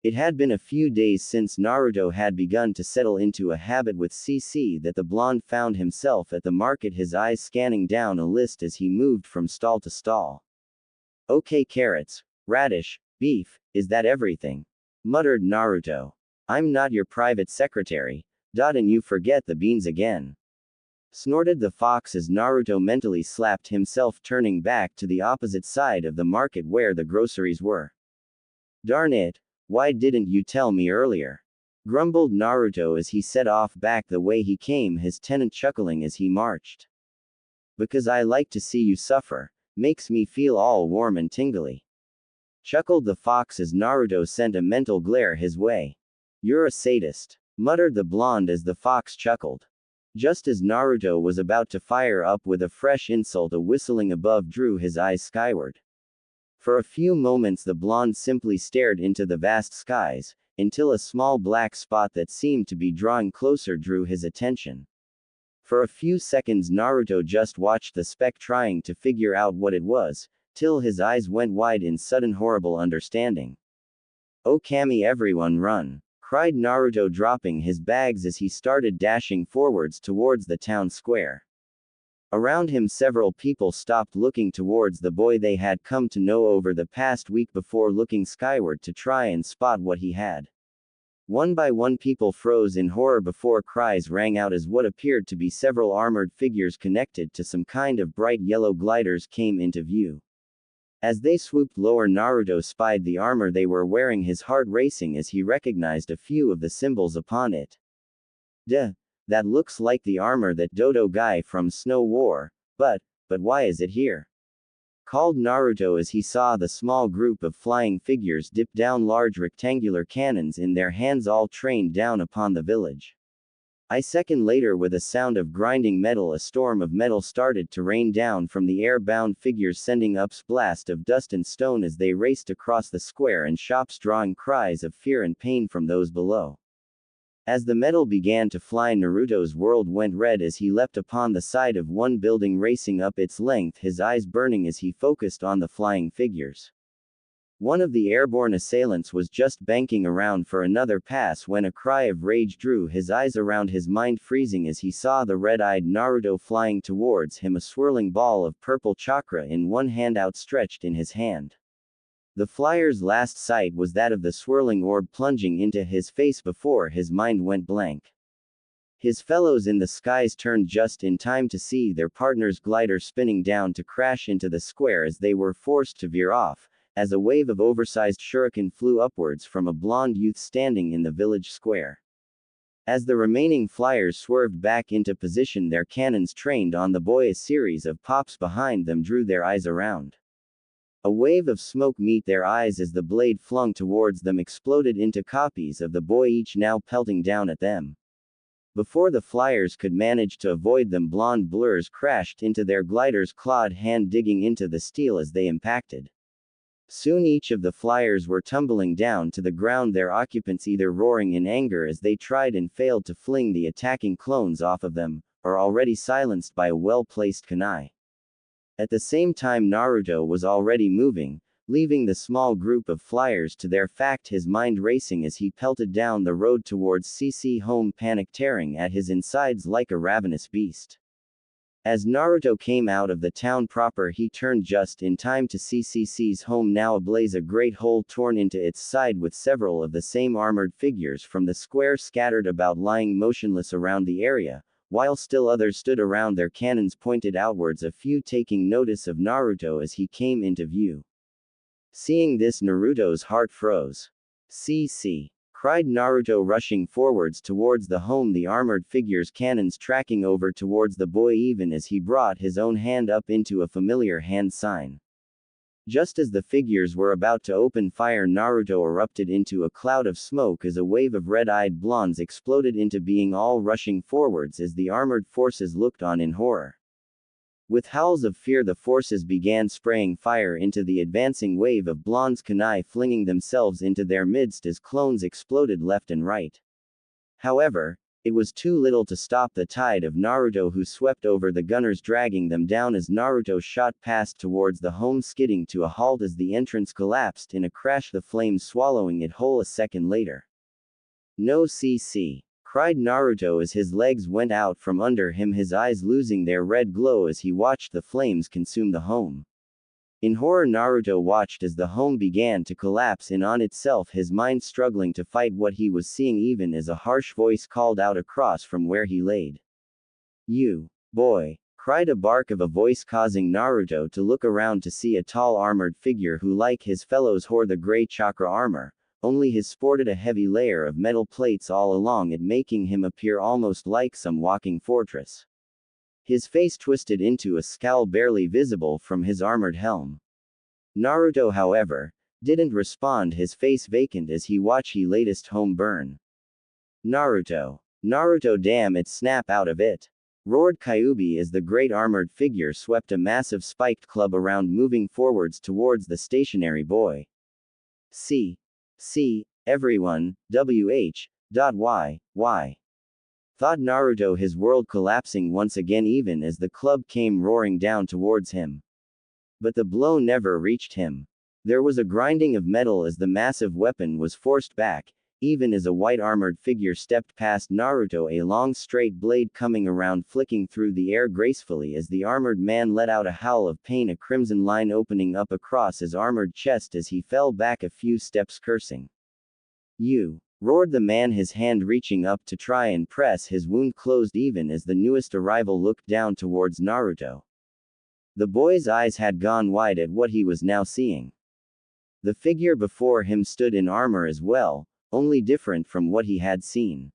A: It had been a few days since Naruto had begun to settle into a habit with Cece that the blonde found himself at the market, his eyes scanning down a list as he moved from stall to stall. Okay, carrots, radish, beef, is that everything? Muttered Naruto. I'm not your private secretary, and you forget the beans again. Snorted the fox as Naruto mentally slapped himself, turning back to the opposite side of the market where the groceries were. Darn it. Why didn't you tell me earlier? Grumbled Naruto as he set off back the way he came, his tenant chuckling as he marched. Because I like to see you suffer. Makes me feel all warm and tingly. Chuckled the fox as Naruto sent a mental glare his way. You're a sadist, muttered the blonde as the fox chuckled. Just as Naruto was about to fire up with a fresh insult, a whistling above drew his eyes skyward. For a few moments the blonde simply stared into the vast skies, until a small black spot that seemed to be drawing closer drew his attention. For a few seconds Naruto just watched the speck trying to figure out what it was, till his eyes went wide in sudden horrible understanding. "Oh Kami, everyone run!" cried Naruto, dropping his bags as he started dashing forwards towards the town square. Around him several people stopped looking towards the boy they had come to know over the past week before looking skyward to try and spot what he had. One by one people froze in horror before cries rang out as what appeared to be several armored figures connected to some kind of bright yellow gliders came into view. As they swooped lower, Naruto spied the armor they were wearing, his heart racing as he recognized a few of the symbols upon it. Duh, that looks like the armor that Dodo guy from Snow wore, but why is it here? Called Naruto as he saw the small group of flying figures dip down large rectangular cannons in their hands, all trained down upon the village. A second later, with a sound of grinding metal, a storm of metal started to rain down from the air-bound figures, sending up a blast of dust and stone as they raced across the square and shops, drawing cries of fear and pain from those below. As the metal began to fly, Naruto's world went red as he leapt upon the side of one building, racing up its length, his eyes burning as he focused on the flying figures. One of the airborne assailants was just banking around for another pass when a cry of rage drew his eyes, around his mind freezing as he saw the red-eyed Naruto flying towards him, a swirling ball of purple chakra in one hand, outstretched in his hand. The flyer's last sight was that of the swirling orb plunging into his face before his mind went blank. His fellows in the skies turned just in time to see their partner's glider spinning down to crash into the square as they were forced to veer off, as a wave of oversized shuriken flew upwards from a blonde youth standing in the village square. As the remaining flyers swerved back into position, their cannons trained on the boy, a series of pops behind them drew their eyes around. A wave of smoke met their eyes as the blade flung towards them exploded into copies of the boy, each now pelting down at them. Before the flyers could manage to avoid them, blonde blurs crashed into their glider's clawed hand, digging into the steel as they impacted. Soon each of the flyers were tumbling down to the ground, their occupants either roaring in anger as they tried and failed to fling the attacking clones off of them, or already silenced by a well-placed kunai. At the same time, Naruto was already moving, leaving the small group of flyers to their fate, his mind racing as he pelted down the road towards Cece home, panic tearing at his insides like a ravenous beast. As Naruto came out of the town proper, he turned just in time to see Cece's home now ablaze, a great hole torn into its side with several of the same armored figures from the square scattered about, lying motionless around the area, while still others stood around, their cannons pointed outwards, a few taking notice of Naruto as he came into view. Seeing this, Naruto's heart froze. "Cece!" cried Naruto, rushing forwards towards the home, the armored figures' cannons tracking over towards the boy even as he brought his own hand up into a familiar hand sign. Just as the figures were about to open fire, Naruto erupted into a cloud of smoke as a wave of red-eyed blondes exploded into being, all rushing forwards as the armored forces looked on in horror. With howls of fear, the forces began spraying fire into the advancing wave of blondes, kunai flinging themselves into their midst as clones exploded left and right. However, it was too little to stop the tide of Naruto, who swept over the gunners, dragging them down as Naruto shot past towards the home, skidding to a halt as the entrance collapsed in a crash, the flames swallowing it whole a second later. "No, Cece!" cried Naruto as his legs went out from under him, his eyes losing their red glow as he watched the flames consume the home. In horror, Naruto watched as the home began to collapse in on itself, his mind struggling to fight what he was seeing, even as a harsh voice called out across from where he laid. "You, boy!" cried a bark of a voice, causing Naruto to look around to see a tall armored figure who, like his fellows, wore the gray chakra armor, only his sported a heavy layer of metal plates all along it, making him appear almost like some walking fortress. his face twisted into a scowl barely visible from his armored helm. Naruto, however, didn't respond, his face vacant as he watched his latest home burn. Naruto. Naruto, damn it, snap out of it! Roared Kyuubi as the great armored figure swept a massive spiked club around, moving forwards towards the stationary boy. See, everyone, why? Thought Naruto, his world collapsing once again even as the club came roaring down towards him. But the blow never reached him. There was a grinding of metal as the massive weapon was forced back, even as a white armored figure stepped past Naruto, a long straight blade coming around flicking through the air gracefully as the armored man let out a howl of pain, a crimson line opening up across his armored chest as he fell back a few steps cursing. "You!" roared the man, his hand reaching up to try and press his wound closed even as the newest arrival looked down towards Naruto. The boy's eyes had gone wide at what he was now seeing. The figure before him stood in armor as well, only different from what he had seen.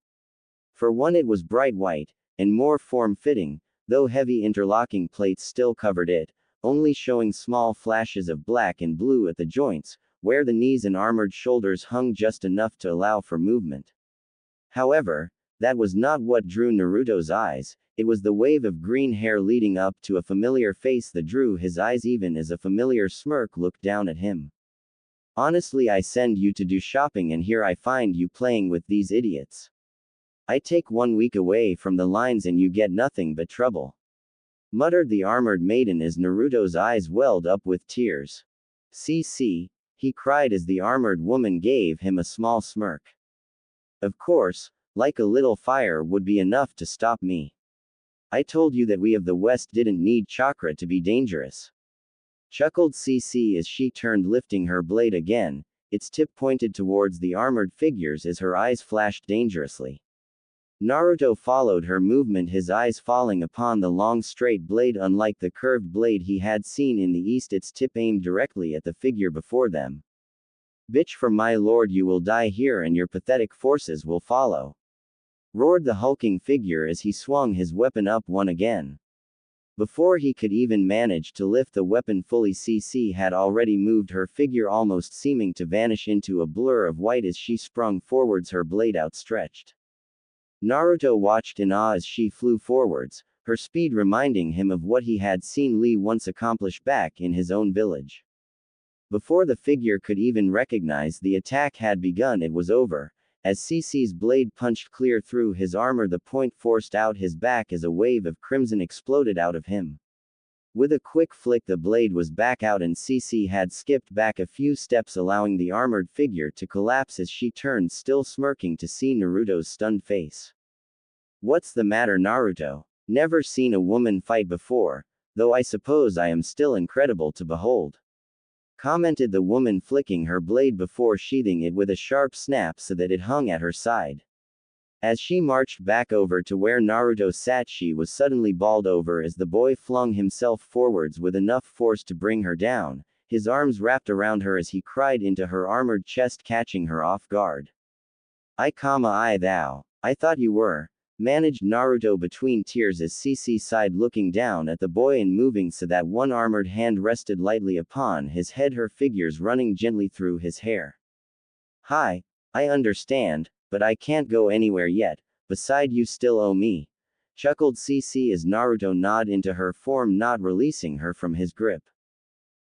A: For one, it was bright white, and more form-fitting, though heavy interlocking plates still covered it, only showing small flashes of black and blue at the joints, where the knees and armored shoulders hung just enough to allow for movement. However, that was not what drew Naruto's eyes, it was the wave of green hair leading up to a familiar face that drew his eyes even as a familiar smirk looked down at him. "Honestly, I send you to do shopping and here I find you playing with these idiots. I take 1 week away from the lines and you get nothing but trouble," muttered the armored maiden as Naruto's eyes welled up with tears. "Cece," he cried as the armored woman gave him a small smirk. "Of course, like a little fire would be enough to stop me. I told you that we of the West didn't need chakra to be dangerous," chuckled Cece as she turned, lifting her blade again, its tip pointed towards the armored figures as her eyes flashed dangerously. Naruto followed her movement, his eyes falling upon the long straight blade. Unlike the curved blade he had seen in the east, its tip aimed directly at the figure before them. "Bitch, for my lord, you will die here and your pathetic forces will follow," roared the hulking figure as he swung his weapon up one again. Before he could even manage to lift the weapon fully, Cece had already moved, her figure almost seeming to vanish into a blur of white as she sprung forwards, her blade outstretched. Naruto watched in awe as she flew forwards, her speed reminding him of what he had seen Lee once accomplish back in his own village. Before the figure could even recognize the attack had begun, it was over. As Cece's blade punched clear through his armor, the point forced out his back as a wave of crimson exploded out of him. With a quick flick, the blade was back out and Cece had skipped back a few steps, allowing the armored figure to collapse as she turned, still smirking, to see Naruto's stunned face. "What's the matter, Naruto? Never seen a woman fight before, though I suppose I am still incredible to behold," commented the woman, flicking her blade before sheathing it with a sharp snap so that it hung at her side. As she marched back over to where Naruto sat, she was suddenly bowled over as the boy flung himself forwards with enough force to bring her down, his arms wrapped around her as he cried into her armored chest, catching her off guard. I thou. I thought you were," managed Naruto between tears as Cece sighed, looking down at the boy and moving so that one armored hand rested lightly upon his head, her fingers running gently through his hair. "Hi, I understand, but I can't go anywhere yet, beside you still owe me," chuckled Cece as Naruto gnawed into her form, not releasing her from his grip.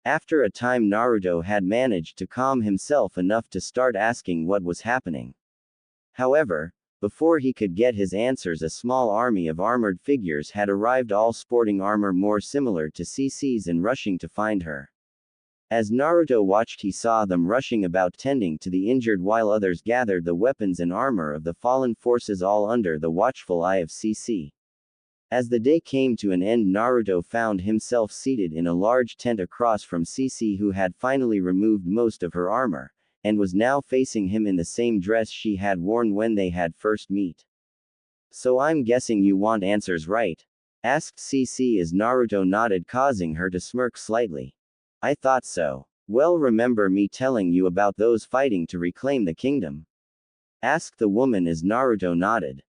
A: After a time, Naruto had managed to calm himself enough to start asking what was happening. However, before he could get his answers, a small army of armored figures had arrived, all sporting armor more similar to Cece's and rushing to find her. As Naruto watched, he saw them rushing about tending to the injured while others gathered the weapons and armor of the fallen forces, all under the watchful eye of Cece. As the day came to an end, Naruto found himself seated in a large tent across from Cece, who had finally removed most of her armor, and was now facing him in the same dress she had worn when they had first met. "So I'm guessing you want answers, right?" asked Cece as Naruto nodded, causing her to smirk slightly. "I thought so. Well, remember me telling you about those fighting to reclaim the kingdom?" asked the woman as Naruto nodded.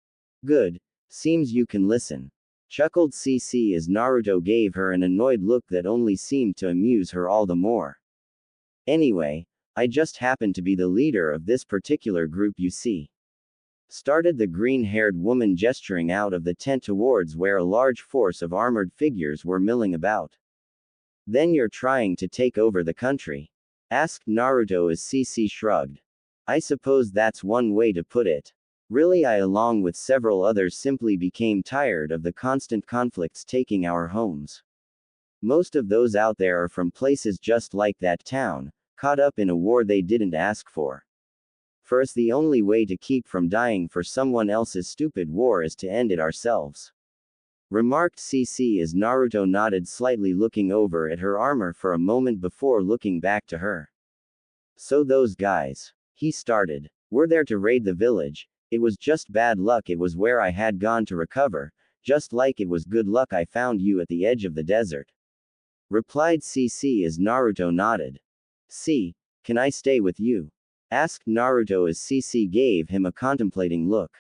A: "Good. Seems you can listen." chuckled Cece as Naruto gave her an annoyed look that only seemed to amuse her all the more. Anyway, I just happen to be the leader of this particular group you see. Started the green-haired woman, gesturing out of the tent towards where a large force of armored figures were milling about. Then you're trying to take over the country? Asked Naruto as Cece shrugged. I suppose that's one way to put it. Really, I along with several others simply became tired of the constant conflicts taking our homes. Most of those out there are from places just like that town, caught up in a war they didn't ask for. For us, the only way to keep from dying for someone else's stupid war is to end it ourselves. Remarked Cece as Naruto nodded slightly, looking over at her armor for a moment before looking back to her. So those guys, he started, were there to raid the village. It was just bad luck it was where I had gone to recover, just like it was good luck I found you at the edge of the desert. Replied Cece as Naruto nodded. See, can I stay with you? Asked Naruto as Cece gave him a contemplating look.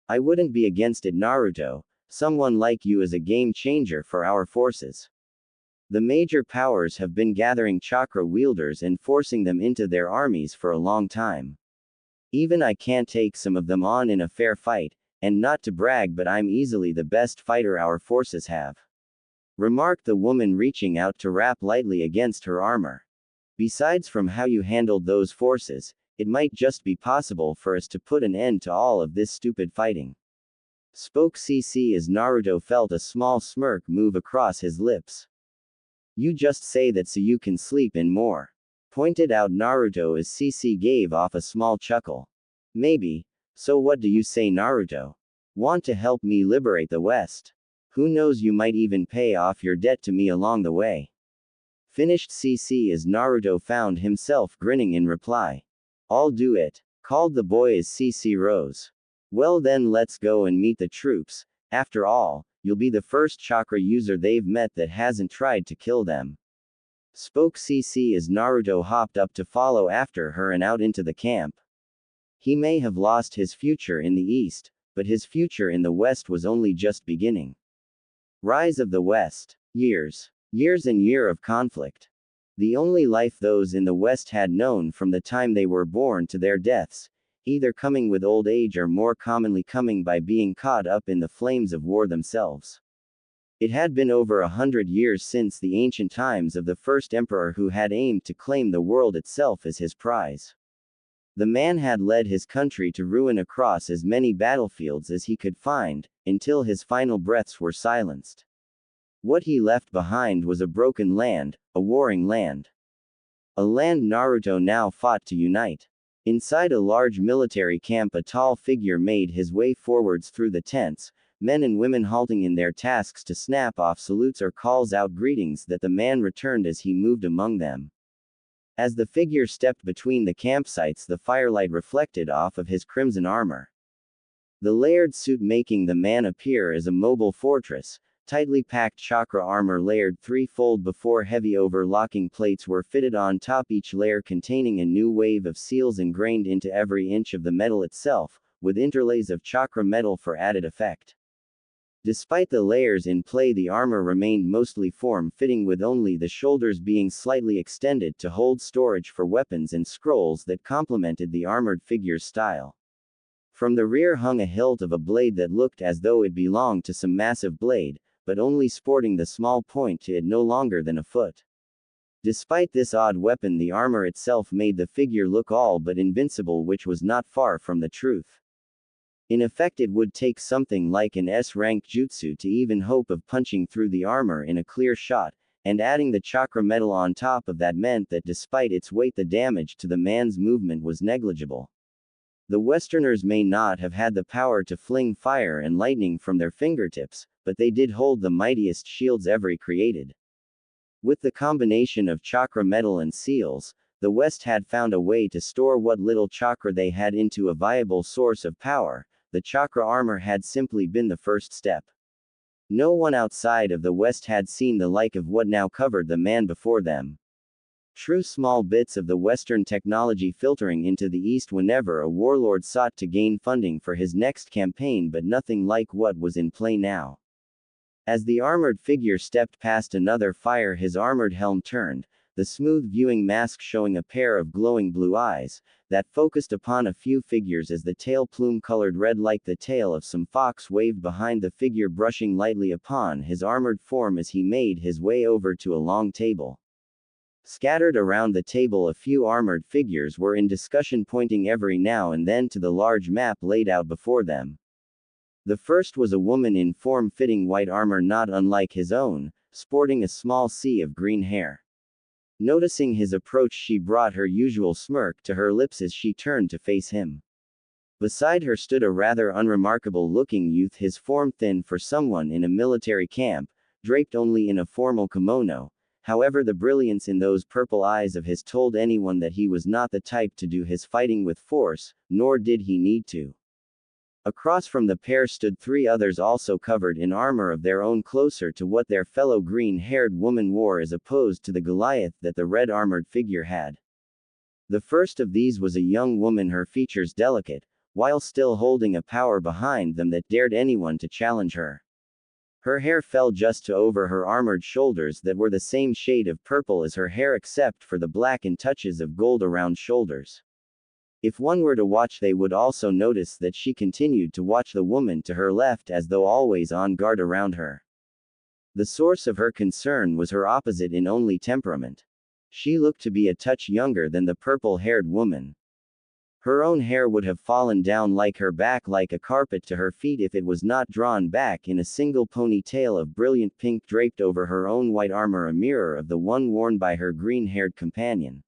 A: I wouldn't be against it, Naruto. Someone like you is a game changer for our forces. The major powers have been gathering chakra wielders and forcing them into their armies for a long time. Even I can't take some of them on in a fair fight, and not to brag, but I'm easily the best fighter our forces have. Remarked the woman, reaching out to rap lightly against her armor. Besides, from how you handled those forces, it might just be possible for us to put an end to all of this stupid fighting. Spoke Cece as Naruto felt a small smirk move across his lips. You just say that so you can sleep in more. Pointed out Naruto as Cece gave off a small chuckle. Maybe. So what do you say, Naruto? Want to help me liberate the West? Who knows, you might even pay off your debt to me along the way. Finished Cece as Naruto found himself grinning in reply. I'll do it, called the boy as Cece rose. Well then, let's go and meet the troops. After all, you'll be the first chakra user they've met that hasn't tried to kill them. Spoke Cece as Naruto hopped up to follow after her and out into the camp. He may have lost his future in the East, but his future in the West was only just beginning. Rise of the West. Years and years of conflict. The only life those in the West had known from the time they were born to their deaths, either coming with old age or more commonly coming by being caught up in the flames of war themselves. It had been over 100 years since the ancient times of the first emperor who had aimed to claim the world itself as his prize. The man had led his country to ruin across as many battlefields as he could find, until his final breaths were silenced. What he left behind was a broken land, a warring land. A land Naruto now fought to unite. Inside a large military camp, a tall figure made his way forwards through the tents, men and women halting in their tasks to snap off salutes or calls out greetings that the man returned as he moved among them. As the figure stepped between the campsites, the firelight reflected off of his crimson armor. The layered suit making the man appear as a mobile fortress, tightly packed chakra armor layered threefold before heavy overlocking plates were fitted on top, each layer containing a new wave of seals ingrained into every inch of the metal itself, with interlays of chakra metal for added effect. Despite the layers in play, the armor remained mostly form-fitting, with only the shoulders being slightly extended to hold storage for weapons and scrolls that complemented the armored figure's style. From the rear hung a hilt of a blade that looked as though it belonged to some massive blade, but only sporting the small point to it no longer than a foot. Despite this odd weapon, the armor itself made the figure look all but invincible, which was not far from the truth. In effect, it would take something like an S-rank jutsu to even hope of punching through the armor in a clear shot, and adding the chakra metal on top of that meant that despite its weight, the damage to the man's movement was negligible. The Westerners may not have had the power to fling fire and lightning from their fingertips, but they did hold the mightiest shields ever created. With the combination of chakra metal and seals, the West had found a way to store what little chakra they had into a viable source of power. The chakra armor had simply been the first step. No one outside of the West had seen the like of what now covered the man before them. True, small bits of the Western technology filtering into the East whenever a warlord sought to gain funding for his next campaign, but nothing like what was in play now. As the armored figure stepped past another fire, his armored helm turned, the smooth viewing mask showing a pair of glowing blue eyes that focused upon a few figures as the tail plume colored red like the tail of some fox waved behind the figure, brushing lightly upon his armored form as he made his way over to a long table. Scattered around the table, a few armored figures were in discussion, pointing every now and then to the large map laid out before them. The first was a woman in form-fitting white armor not unlike his own, sporting a small sea of green hair. Noticing his approach, she brought her usual smirk to her lips as she turned to face him. Beside her stood a rather unremarkable-looking youth, his form thin for someone in a military camp, draped only in a formal kimono. However, the brilliance in those purple eyes of his told anyone that he was not the type to do his fighting with force, nor did he need to. Across from the pair stood three others, also covered in armor of their own, closer to what their fellow green-haired woman wore as opposed to the Goliath that the red armored figure had. The first of these was a young woman, her features delicate, while still holding a power behind them that dared anyone to challenge her. Her hair fell just to over her armored shoulders that were the same shade of purple as her hair except for the black and touches of gold around shoulders. If one were to watch, they would also notice that she continued to watch the woman to her left as though always on guard around her. The source of her concern was her opposite in only temperament. She looked to be a touch younger than the purple-haired woman. Her own hair would have fallen down like her back like a carpet to her feet if it was not drawn back in a single ponytail of brilliant pink draped over her own white armor, a mirror of the one worn by her green-haired companion.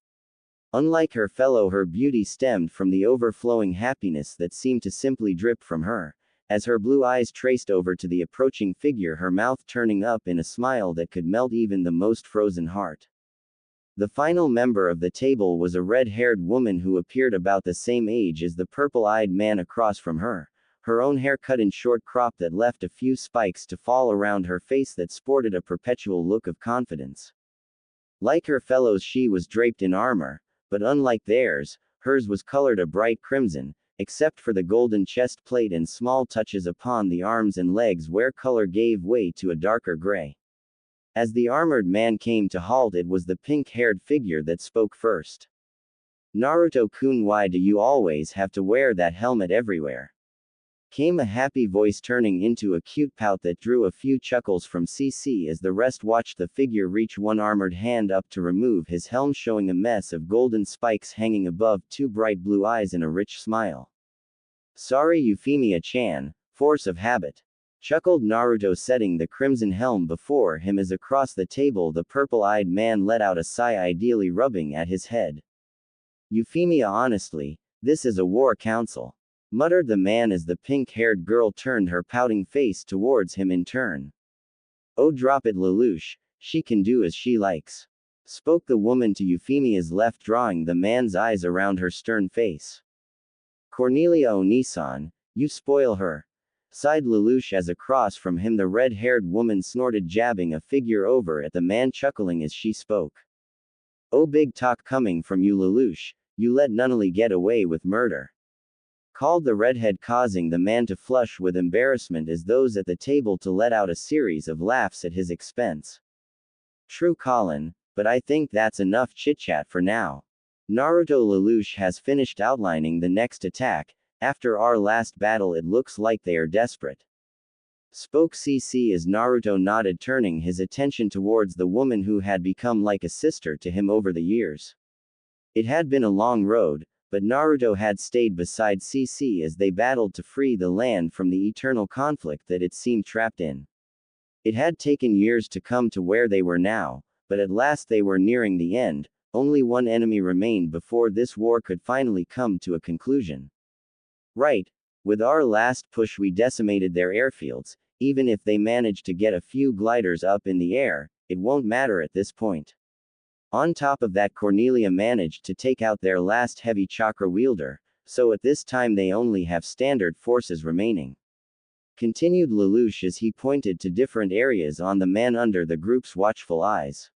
A: Unlike her fellow, her beauty stemmed from the overflowing happiness that seemed to simply drip from her, as her blue eyes traced over to the approaching figure, her mouth turning up in a smile that could melt even the most frozen heart. The final member of the table was a red-haired woman who appeared about the same age as the purple-eyed man across from her, her own hair cut in short crop that left a few spikes to fall around her face that sported a perpetual look of confidence. Like her fellows, she was draped in armor, but unlike theirs, hers was colored a bright crimson, except for the golden chest plate and small touches upon the arms and legs where color gave way to a darker gray. As the armored man came to halt, it was the pink-haired figure that spoke first. "Naruto-kun, why do you always have to wear that helmet everywhere?" came a happy voice, turning into a cute pout that drew a few chuckles from Cece as the rest watched the figure reach one armored hand up to remove his helm, showing a mess of golden spikes hanging above two bright blue eyes and a rich smile. "Sorry, Euphemia-chan, force of habit," chuckled Naruto, setting the crimson helm before him as across the table the purple-eyed man let out a sigh, ideally rubbing at his head. "Euphemia, honestly, this is a war council," muttered the man as the pink-haired girl turned her pouting face towards him in turn. "Oh, drop it, Lelouch, she can do as she likes," spoke the woman to Euphemia's left, drawing the man's eyes around her stern face. "Cornelia Onisan, you spoil her," sighed Lelouch as across from him the red-haired woman snorted, jabbing a figure over at the man, chuckling as she spoke. "Oh, big talk coming from you, Lelouch, you let Nunnally get away with murder," called the redhead, causing the man to flush with embarrassment as those at the table to let out a series of laughs at his expense. "True, Colin, but I think that's enough chit-chat for now. Naruto, Lelouch has finished outlining the next attack. After our last battle, it looks like they are desperate," spoke Cece as Naruto nodded, turning his attention towards the woman who had become like a sister to him over the years. It had been a long road, but Naruto had stayed beside Cece as they battled to free the land from the eternal conflict that it seemed trapped in. It had taken years to come to where they were now, but at last they were nearing the end. Only one enemy remained before this war could finally come to a conclusion. "Right. With our last push we decimated their airfields. Even if they manage to get a few gliders up in the air, it won't matter at this point. On top of that, Cornelia managed to take out their last heavy chakra wielder, so at this time they only have standard forces remaining," continued Lelouch as he pointed to different areas on the man under the group's watchful eyes.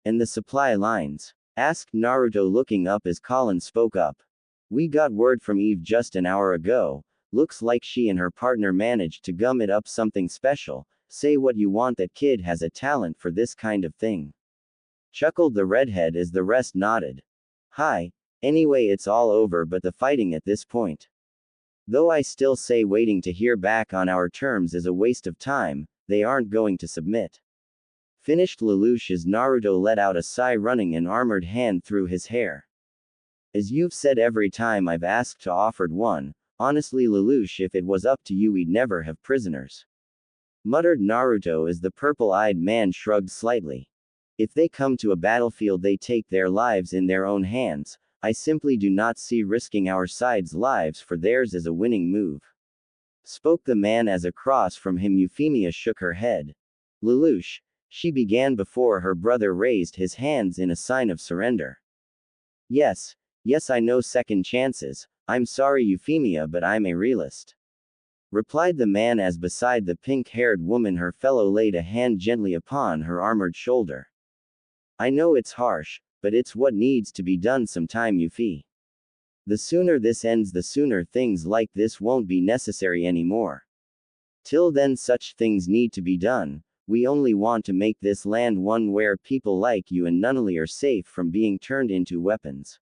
A: "And the supply lines?" asked Naruto, looking up as Colin spoke up. "We got word from Eve just an hour ago. Looks like she and her partner managed to gum it up something special, Say what you want, that kid has a talent for this kind of thing. Chuckled the redhead as the rest nodded. Hi. Anyway, it's all over but the fighting at this point. Though I still say waiting to hear back on our terms is a waste of time, they aren't going to submit. Finished Lelouch as Naruto let out a sigh, running an armored hand through his hair. As you've said every time I've asked to offered one, honestly Lelouch, if it was up to you we'd never have prisoners. Muttered Naruto as the purple-eyed man shrugged slightly. If they come to a battlefield they take their lives in their own hands. I simply do not see risking our side's lives for theirs as a winning move. Spoke the man as across from him Euphemia shook her head. Lelouch, she began before her brother raised his hands in a sign of surrender. Yes, I know second chances. I'm sorry Euphemia, but I'm a realist. Replied the man as beside the pink-haired woman her fellow laid a hand gently upon her armored shoulder. I know it's harsh, but it's what needs to be done sometime, Yuffie. The sooner this ends, the sooner things like this won't be necessary anymore. Till then such things need to be done. We only want to make this land one where people like you and Nunnally are safe from being turned into weapons.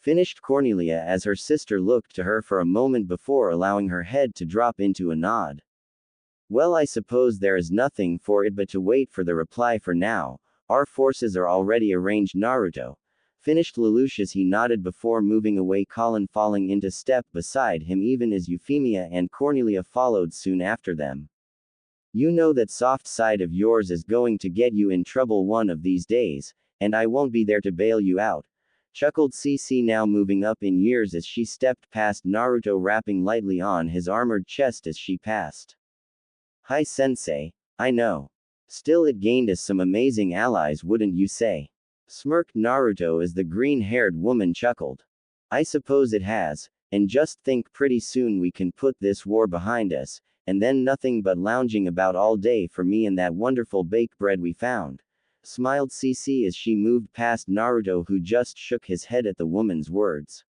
A: Finished Cornelia as her sister looked to her for a moment before allowing her head to drop into a nod. Well, I suppose there is nothing for it but to wait for the reply for now. Our forces are already arranged, Naruto. Finished Lelouch as he nodded before moving away, Colin falling into step beside him even as Euphemia and Cornelia followed soon after them. You know that soft side of yours is going to get you in trouble one of these days, and I won't be there to bail you out. Chuckled Cece, now moving up in years as she stepped past Naruto, rapping lightly on his armored chest as she passed. Hi sensei, I know. Still it gained us some amazing allies, wouldn't you say? Smirked Naruto as the green-haired woman chuckled. I suppose it has, and just think pretty soon we can put this war behind us, and then nothing but lounging about all day for me and that wonderful baked bread we found. Smiled Cece as she moved past Naruto, who just shook his head at the woman's words.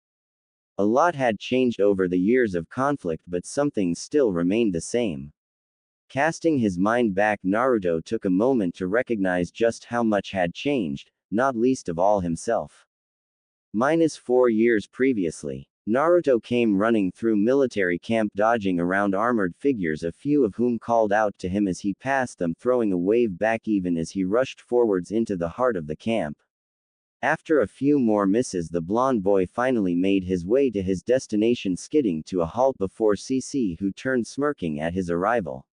A: A lot had changed over the years of conflict, but some things still remained the same. Casting his mind back, Naruto took a moment to recognize just how much had changed, not least of all himself. -4 years previously, Naruto came running through military camp, dodging around armored figures, a few of whom called out to him as he passed them, throwing a wave back even as he rushed forwards into the heart of the camp. After a few more misses, the blonde boy finally made his way to his destination, skidding to a halt before Cece, who turned smirking at his arrival.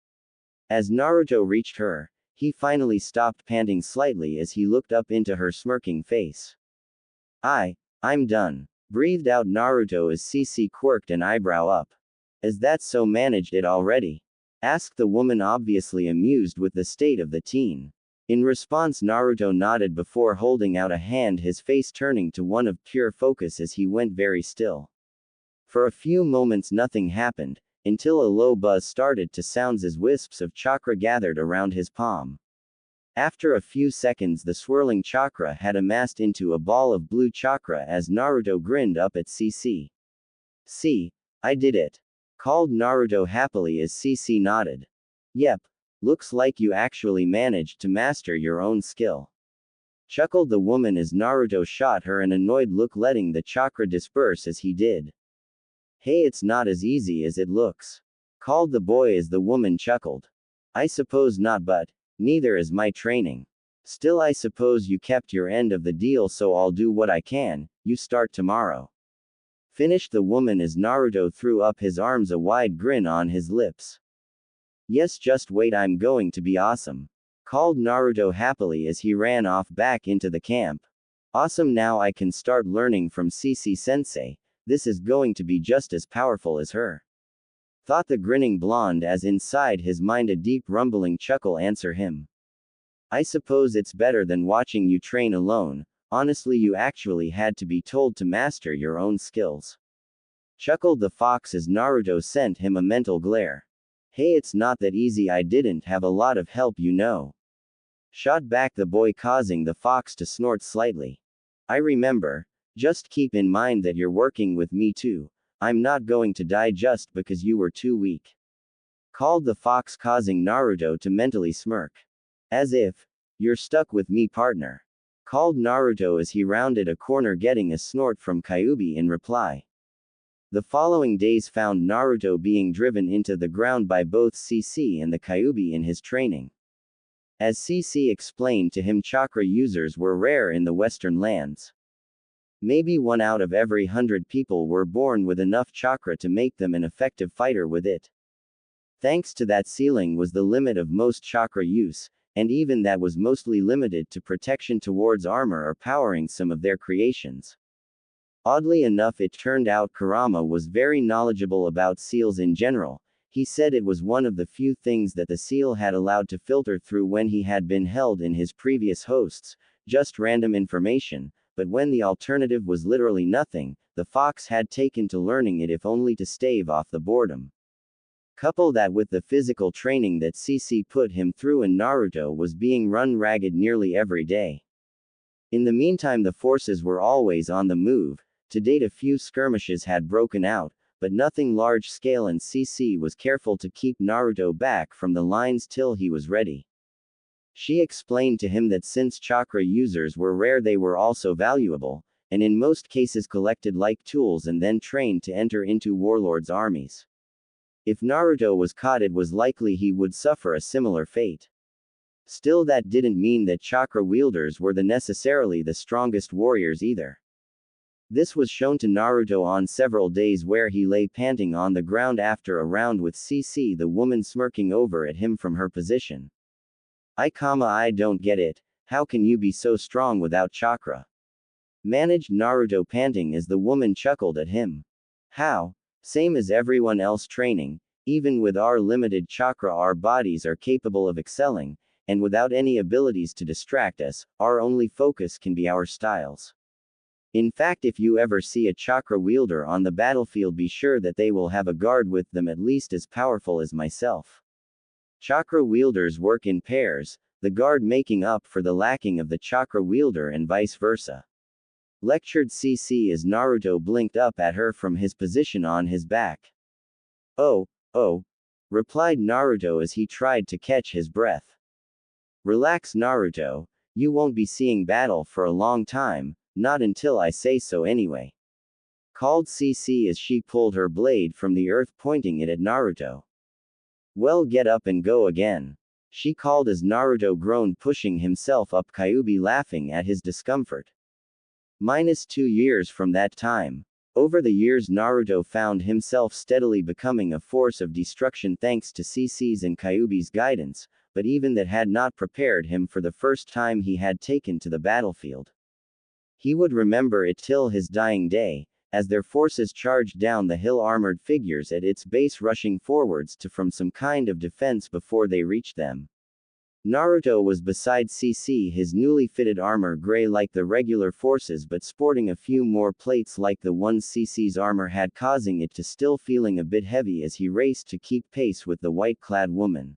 A: As Naruto reached her, he finally stopped, panting slightly as he looked up into her smirking face. I'm done. Breathed out Naruto as Cece quirked an eyebrow up. Is that so, managed it already? Asked the woman, obviously amused with the state of the teen. In response, Naruto nodded before holding out a hand, his face turning to one of pure focus as he went very still. For a few moments nothing happened, until a low buzz started to sound as wisps of chakra gathered around his palm. After a few seconds, the swirling chakra had amassed into a ball of blue chakra as Naruto grinned up at Cece. See, I did it. Called Naruto happily as Cece nodded. Yep, looks like you actually managed to master your own skill. Chuckled the woman as Naruto shot her an annoyed look, letting the chakra disperse as he did. Hey, it's not as easy as it looks. Called the boy as the woman chuckled. I suppose not, but neither is my training. Still, I suppose you kept your end of the deal, so I'll do what I can. You start tomorrow. Finished the woman as Naruto threw up his arms, a wide grin on his lips. Yes, just wait, I'm going to be awesome. Called Naruto happily as he ran off back into the camp. Awesome, now I can start learning from Cece sensei. This is going to be just as powerful as her. Thought the grinning blonde as inside his mind a deep rumbling chuckle answer him. I suppose it's better than watching you train alone. Honestly, you actually had to be told to master your own skills. Chuckled the fox as Naruto sent him a mental glare. Hey, it's not that easy, I didn't have a lot of help, you know. Shot back the boy, causing the fox to snort slightly. I remember. Just keep in mind that you're working with me too. I'm not going to die just because you were too weak. called the fox, causing Naruto to mentally smirk. As if, "You're stuck with me, partner," called Naruto as he rounded a corner, getting a snort from Kyuubi in reply. The following days found Naruto being driven into the ground by both Cece and the Kyuubi in his training. As Cece explained to him, chakra users were rare in the Western lands. Maybe 1 out of every 100 people were born with enough chakra to make them an effective fighter with it. Thanks to that, ceiling was the limit of most chakra use, and even that was mostly limited to protection towards armor or powering some of their creations. Oddly enough, it turned out Kurama was very knowledgeable about seals in general. He said it was one of the few things that the seal had allowed to filter through when he had been held in his previous hosts, just random information, but when the alternative was literally nothing, the fox had taken to learning it, if only to stave off the boredom. Couple that with the physical training that Cece put him through, and Naruto was being run ragged nearly every day. In the meantime, the forces were always on the move. To date, a few skirmishes had broken out, but nothing large scale, and Cece was careful to keep Naruto back from the lines till he was ready. She explained to him that since chakra users were rare, they were also valuable, and in most cases collected like tools and then trained to enter into warlords' armies. If Naruto was caught, it was likely he would suffer a similar fate. Still, that didn't mean that chakra wielders were necessarily the strongest warriors either. This was shown to Naruto on several days where he lay panting on the ground after a round with Cece, the woman smirking over at him from her position. I don't get it, how can you be so strong without chakra?" managed Naruto, panting as the woman chuckled at him. "How? Same as everyone else training. Even with our limited chakra, our bodies are capable of excelling, and without any abilities to distract us, our only focus can be our styles. In fact, if you ever see a chakra wielder on the battlefield, be sure that they will have a guard with them at least as powerful as myself. Chakra wielders work in pairs, the guard making up for the lacking of the chakra wielder and vice versa," lectured Cece as Naruto blinked up at her from his position on his back. Oh, replied Naruto as he tried to catch his breath. "Relax, Naruto, you won't be seeing battle for a long time. Not until I say so anyway," called Cece as she pulled her blade from the earth, pointing it at Naruto. "Well, get up and go again," she called as Naruto groaned, pushing himself up, Kyuubi laughing at his discomfort. -2 years from that time. Over the years, Naruto found himself steadily becoming a force of destruction thanks to Cece's and Kyuubi's guidance, but even that had not prepared him for the first time he had taken to the battlefield. He would remember it till his dying day, as their forces charged down the hill, armored figures at its base rushing forwards to from some kind of defense before they reached them. Naruto was beside Cece, his newly fitted armor gray like the regular forces but sporting a few more plates like the ones Cece's armor had, causing it to still feeling a bit heavy as he raced to keep pace with the white-clad woman.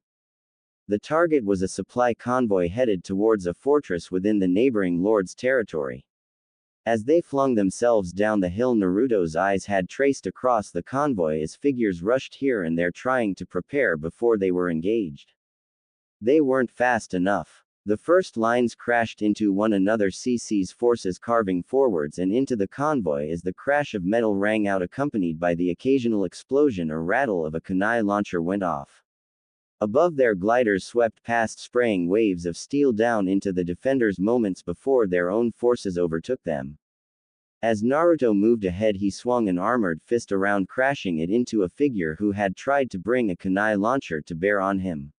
A: The target was a supply convoy headed towards a fortress within the neighboring lord's territory. As they flung themselves down the hill, Naruto's eyes had traced across the convoy as figures rushed here and there trying to prepare before they were engaged. They weren't fast enough. The first lines crashed into one another, Cece's forces carving forwards and into the convoy as the crash of metal rang out, accompanied by the occasional explosion or rattle of a kunai launcher went off. Above, their gliders swept past, spraying waves of steel down into the defenders moments before their own forces overtook them. As Naruto moved ahead, he swung an armored fist around, crashing it into a figure who had tried to bring a kunai launcher to bear on him.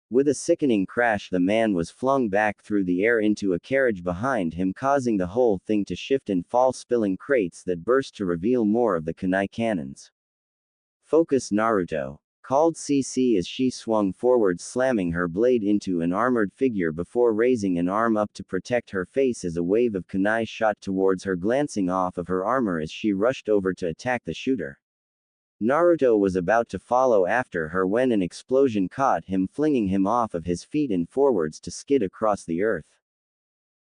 A: With a sickening crash, the man was flung back through the air into a carriage behind him, causing the whole thing to shift and fall, spilling crates that burst to reveal more of the kunai cannons. "Focus, Naruto," called Cece as she swung forward, slamming her blade into an armored figure before raising an arm up to protect her face as a wave of kunai shot towards her, glancing off of her armor as she rushed over to attack the shooter. Naruto was about to follow after her when an explosion caught him, flinging him off of his feet and forwards to skid across the earth.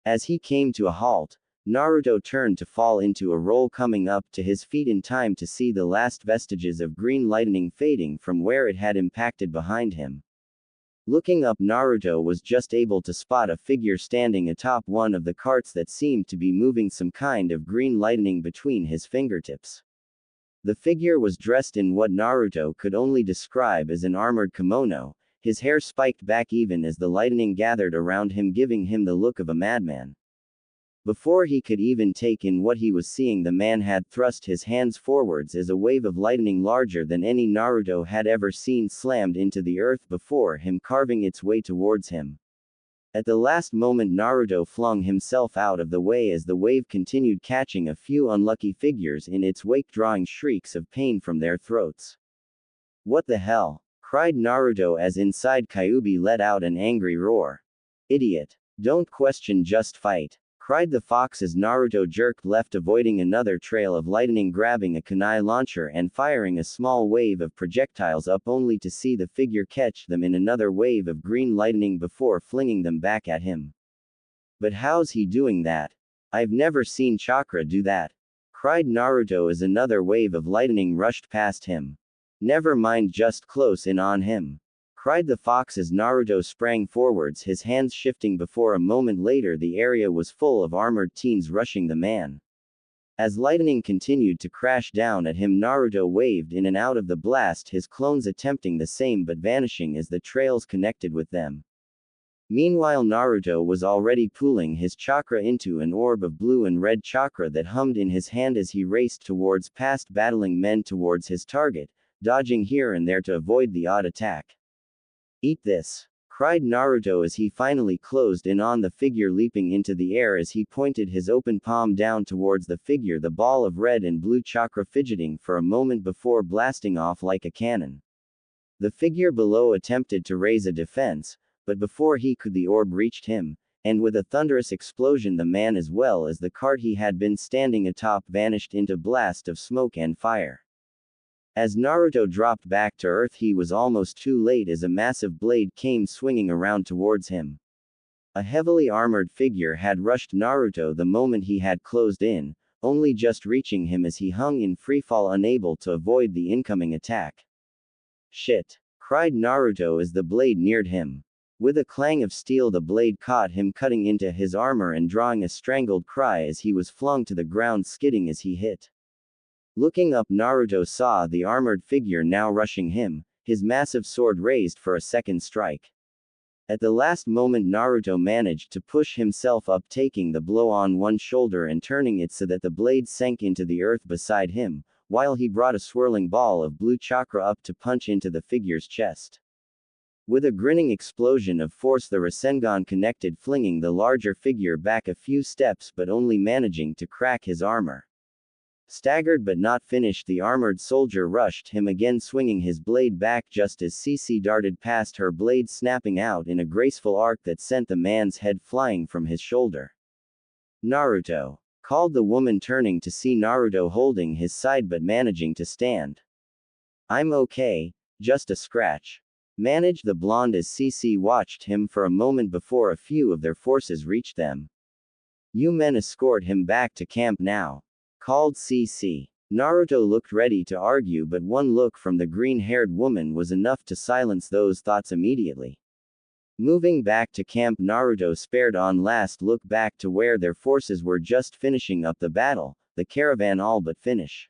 A: As he came to a halt, Naruto turned to fall into a roll, coming up to his feet in time to see the last vestiges of green lightning fading from where it had impacted behind him. Looking up, Naruto was just able to spot a figure standing atop one of the carts that seemed to be moving some kind of green lightning between his fingertips. The figure was dressed in what Naruto could only describe as an armored kimono, his hair spiked back even as the lightning gathered around him, giving him the look of a madman. Before he could even take in what he was seeing, the man had thrust his hands forwards as a wave of lightning larger than any Naruto had ever seen slammed into the earth before him, carving its way towards him. At the last moment, Naruto flung himself out of the way as the wave continued, catching a few unlucky figures in its wake, drawing shrieks of pain from their throats. "What the hell?" cried Naruto as inside Kyuubi let out an angry roar. "Idiot. Don't question, just fight," cried the fox as Naruto jerked left, avoiding another trail of lightning, grabbing a kunai launcher and firing a small wave of projectiles up, only to see the figure catch them in another wave of green lightning before flinging them back at him. "But how's he doing that? I've never seen chakra do that," cried Naruto as another wave of lightning rushed past him. "Never mind, just close in on him," cried the fox as Naruto sprang forwards, his hands shifting before a moment later the area was full of armored teens rushing the man. As lightning continued to crash down at him, Naruto waved in and out of the blast, his clones attempting the same but vanishing as the trails connected with them. Meanwhile, Naruto was already pooling his chakra into an orb of blue and red chakra that hummed in his hand as he raced towards past battling men towards his target, dodging here and there to avoid the odd attack. "Eat this!" cried Naruto as he finally closed in on the figure, leaping into the air as he pointed his open palm down towards the figure, the ball of red and blue chakra fidgeting for a moment before blasting off like a cannon. The figure below attempted to raise a defense, but before he could, the orb reached him, and with a thunderous explosion the man as well as the cart he had been standing atop vanished into a blast of smoke and fire. As Naruto dropped back to earth, he was almost too late as a massive blade came swinging around towards him. A heavily armored figure had rushed Naruto the moment he had closed in, only just reaching him as he hung in freefall, unable to avoid the incoming attack. "Shit!" cried Naruto as the blade neared him. With a clang of steel, the blade caught him, cutting into his armor and drawing a strangled cry as he was flung to the ground, skidding as he hit. Looking up, Naruto saw the armored figure now rushing him, his massive sword raised for a second strike. At the last moment, Naruto managed to push himself up, taking the blow on one shoulder and turning it so that the blade sank into the earth beside him, while he brought a swirling ball of blue chakra up to punch into the figure's chest. With a grinning explosion of force, the Rasengan connected, flinging the larger figure back a few steps but only managing to crack his armor. Staggered but not finished, the armored soldier rushed him again, swinging his blade back just as Cece darted past, her blade snapping out in a graceful arc that sent the man's head flying from his shoulder. "Naruto," called the woman, turning to see Naruto holding his side but managing to stand. "I'm okay, just a scratch," managed the blonde as Cece watched him for a moment before a few of their forces reached them. "You men escort him back to camp now," called Cece. Naruto looked ready to argue, but one look from the green-haired woman was enough to silence those thoughts immediately. Moving back to camp, Naruto spared on last look back to where their forces were just finishing up the battle, the caravan all but finish.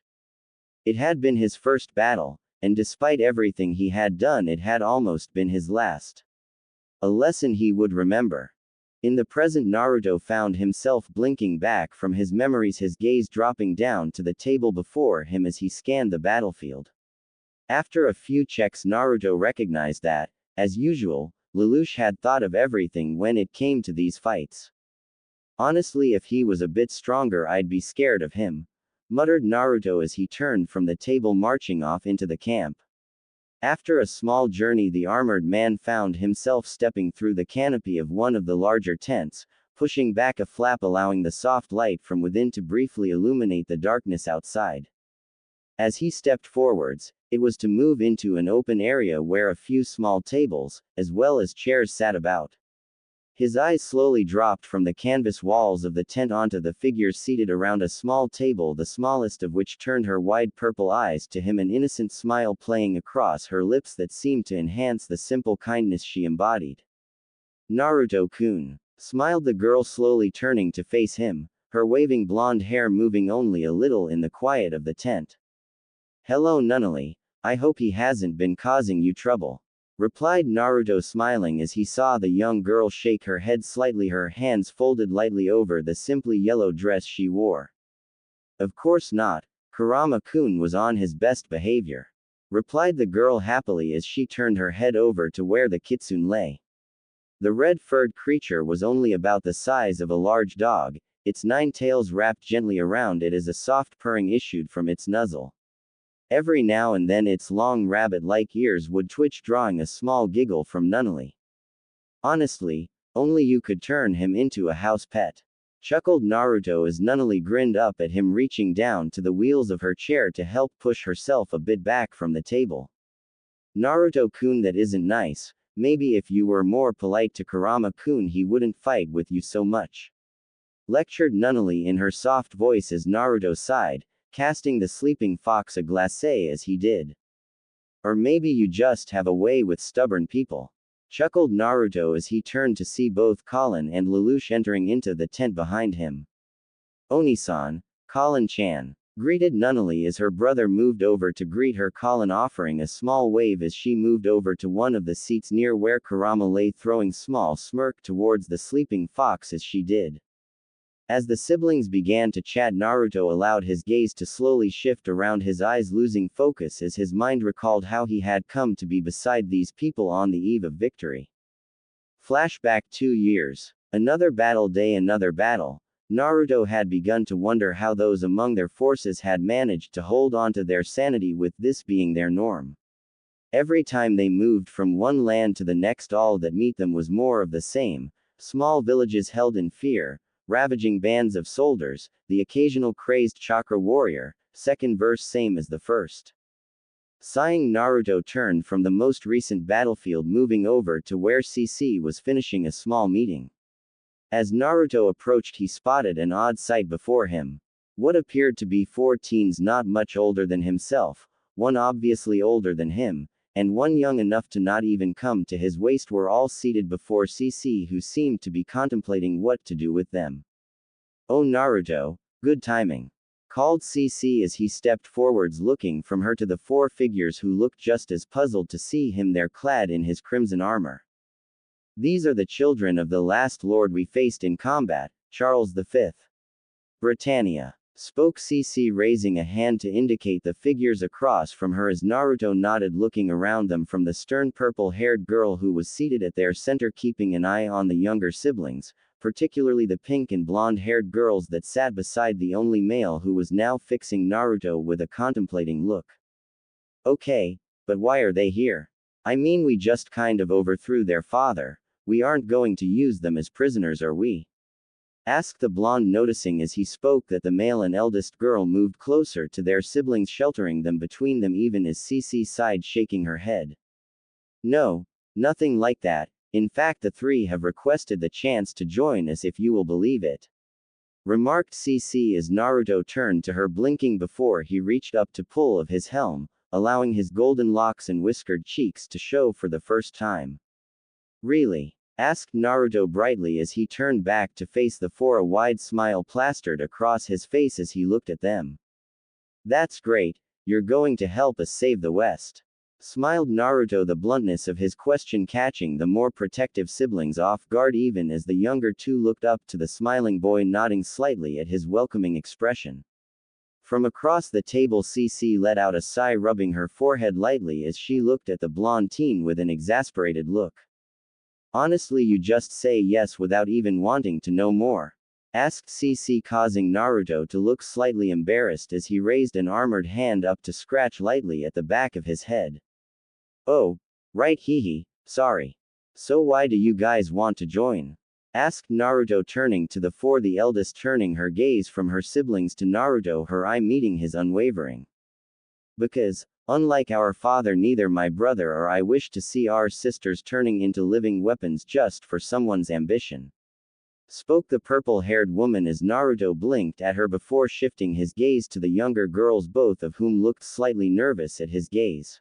A: It had been his first battle, and despite everything he had done, it had almost been his last. A lesson he would remember. In the present, Naruto found himself blinking back from his memories, his gaze dropping down to the table before him as he scanned the battlefield. After a few checks, Naruto recognized that, as usual, Lelouch had thought of everything when it came to these fights. "Honestly, if he was a bit stronger, I'd be scared of him," muttered Naruto as he turned from the table, marching off into the camp. After a small journey, the armored man found himself stepping through the canopy of one of the larger tents, pushing back a flap, allowing the soft light from within to briefly illuminate the darkness outside. As he stepped forwards, it was to move into an open area where a few small tables, as well as chairs, sat about. His eyes slowly dropped from the canvas walls of the tent onto the figures seated around a small table, the smallest of which turned her wide purple eyes to him, an innocent smile playing across her lips that seemed to enhance the simple kindness she embodied. Naruto-kun, smiled the girl, slowly turning to face him, her waving blonde hair moving only a little in the quiet of the tent. Hello Nunnally, I hope he hasn't been causing you trouble, replied Naruto, smiling as he saw the young girl shake her head slightly, her hands folded lightly over the simply yellow dress she wore. Of course not, Kurama-kun was on his best behavior, replied the girl happily as she turned her head over to where the kitsune lay. The red-furred creature was only about the size of a large dog, its 9 tails wrapped gently around it as a soft purring issued from its muzzle. Every now and then its long rabbit-like ears would twitch, drawing a small giggle from Nunnally. Honestly, only you could turn him into a house pet, chuckled Naruto as Nunnally grinned up at him, reaching down to the wheels of her chair to help push herself a bit back from the table. Naruto-kun, that isn't nice. Maybe if you were more polite to Kurama-kun he wouldn't fight with you so much, lectured Nunnally in her soft voice as Naruto sighed, casting the sleeping fox a glacé as he did. Or maybe you just have a way with stubborn people, chuckled Naruto as he turned to see both Colin and Lelouch entering into the tent behind him. Oni-san, Colin-chan, greeted Nunnally as her brother moved over to greet her, Colin offering a small wave as she moved over to one of the seats near where Kurama lay, throwing small smirk towards the sleeping fox as she did. As the siblings began to chat, Naruto allowed his gaze to slowly shift around, his eyes losing focus as his mind recalled how he had come to be beside these people on the eve of victory. Flashback 2 years. Another battle day, another battle. Naruto had begun to wonder how those among their forces had managed to hold on to their sanity, with this being their norm. Every time they moved from one land to the next, all that met them was more of the same: small villages held in fear, ravaging bands of soldiers, the occasional crazed chakra warrior. Second verse, same as the first. Sighing, Naruto turned from the most recent battlefield, moving over to where Cece was finishing a small meeting. As Naruto approached, he spotted an odd sight before him. What appeared to be 4 teens not much older than himself, one obviously older than him, and one young enough to not even come to his waist, were all seated before Cece, who seemed to be contemplating what to do with them. Oh Naruto, good timing, called Cece as he stepped forwards, looking from her to the 4 figures who looked just as puzzled to see him there, clad in his crimson armor. These are the children of the last lord we faced in combat, Charles V. Britannia, spoke Cece, raising a hand to indicate the figures across from her as Naruto nodded, looking around them from the stern purple-haired girl who was seated at their center, keeping an eye on the younger siblings, particularly the pink and blonde-haired girls that sat beside the only male, who was now fixing Naruto with a contemplating look. Okay, but why are they here? I mean, we just kind of overthrew their father. We aren't going to use them as prisoners, are we? Asked the blonde, noticing as he spoke that the male and eldest girl moved closer to their siblings, sheltering them between them, even as Cece sighed, shaking her head. No, nothing like that. In fact, the 3 have requested the chance to join us, if you will believe it, remarked Cece as Naruto turned to her, blinking before he reached up to pull of his helm, allowing his golden locks and whiskered cheeks to show for the first time. Really? Asked Naruto brightly as he turned back to face the 4, a wide smile plastered across his face as he looked at them. That's great, you're going to help us save the West, smiled Naruto, the bluntness of his question catching the more protective siblings off guard, even as the younger 2 looked up to the smiling boy, nodding slightly at his welcoming expression. From across the table, Cece let out a sigh, rubbing her forehead lightly as she looked at the blonde teen with an exasperated look. Honestly, you just say yes without even wanting to know more? Asked Cece, causing Naruto to look slightly embarrassed as he raised an armored hand up to scratch lightly at the back of his head. Oh, right, hehe, sorry. So why do you guys want to join? Asked Naruto, turning to the 4, the eldest turning her gaze from her siblings to Naruto, her eye meeting his unwavering. Because, Unlike our father, neither my brother or I wish to see our sisters turning into living weapons just for someone's ambition. Spoke the purple-haired woman as Naruto blinked at her before shifting his gaze to the younger girls, both of whom looked slightly nervous at his gaze.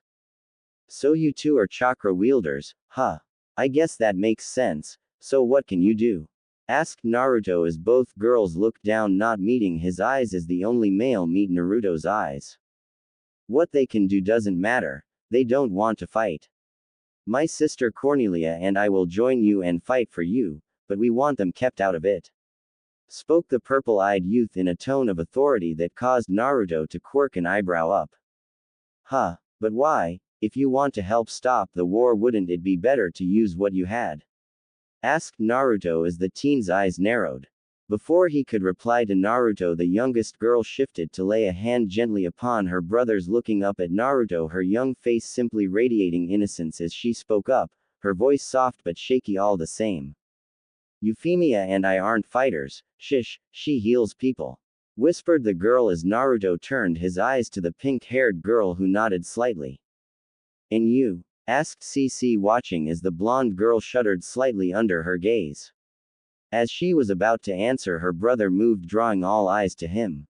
A: So you two are chakra wielders, huh? I guess that makes sense, so what can you do? Asked Naruto as both girls looked down, not meeting his eyes as the only male meet Naruto's eyes. What they can do doesn't matter, they don't want to fight. My sister Cornelia and I will join you and fight for you, but we want them kept out of it. Spoke the purple-eyed youth in a tone of authority that caused Naruto to quirk an eyebrow up. Huh, but why? If you want to help stop the war, wouldn't it be better to use what you had? Asked Naruto as the teen's eyes narrowed. Before he could reply to Naruto, the youngest girl shifted to lay a hand gently upon her brother's, looking up at Naruto, her young face simply radiating innocence as she spoke up, her voice soft but shaky all the same. Euphemia and I aren't fighters, shish, she heals people. Whispered the girl as Naruto turned his eyes to the pink-haired girl who nodded slightly. And you? Asked Cece, watching as the blonde girl shuddered slightly under her gaze. As she was about to answer, her brother moved, drawing all eyes to him.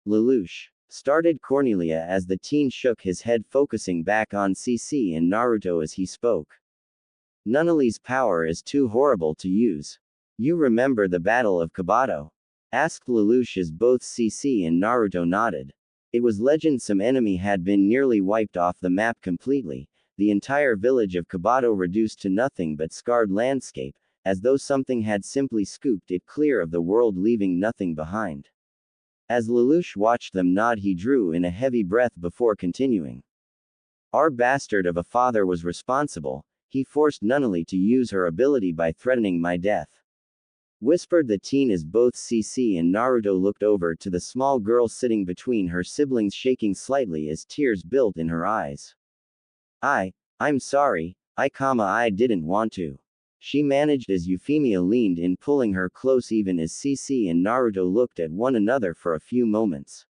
A: Lelouch, started Cornelia as the teen shook his head, focusing back on Cece and Naruto as he spoke. Nunnally's power is too horrible to use. You remember the Battle of Kabuto? Asked Lelouch as both Cece and Naruto nodded. It was legend some enemy had been nearly wiped off the map completely, the entire village of Kabuto reduced to nothing but scarred landscape, as though something had simply scooped it clear of the world, leaving nothing behind. As Lelouch watched them nod, he drew in a heavy breath before continuing. Our bastard of a father was responsible, he forced Nunnally to use her ability by threatening my death. Whispered the teen as both Cece and Naruto looked over to the small girl sitting between her siblings, shaking slightly as tears built in her eyes. I'm sorry, I didn't want to. She managed as Euphemia leaned in, pulling her close even as Cece and Naruto looked at one another for a few moments.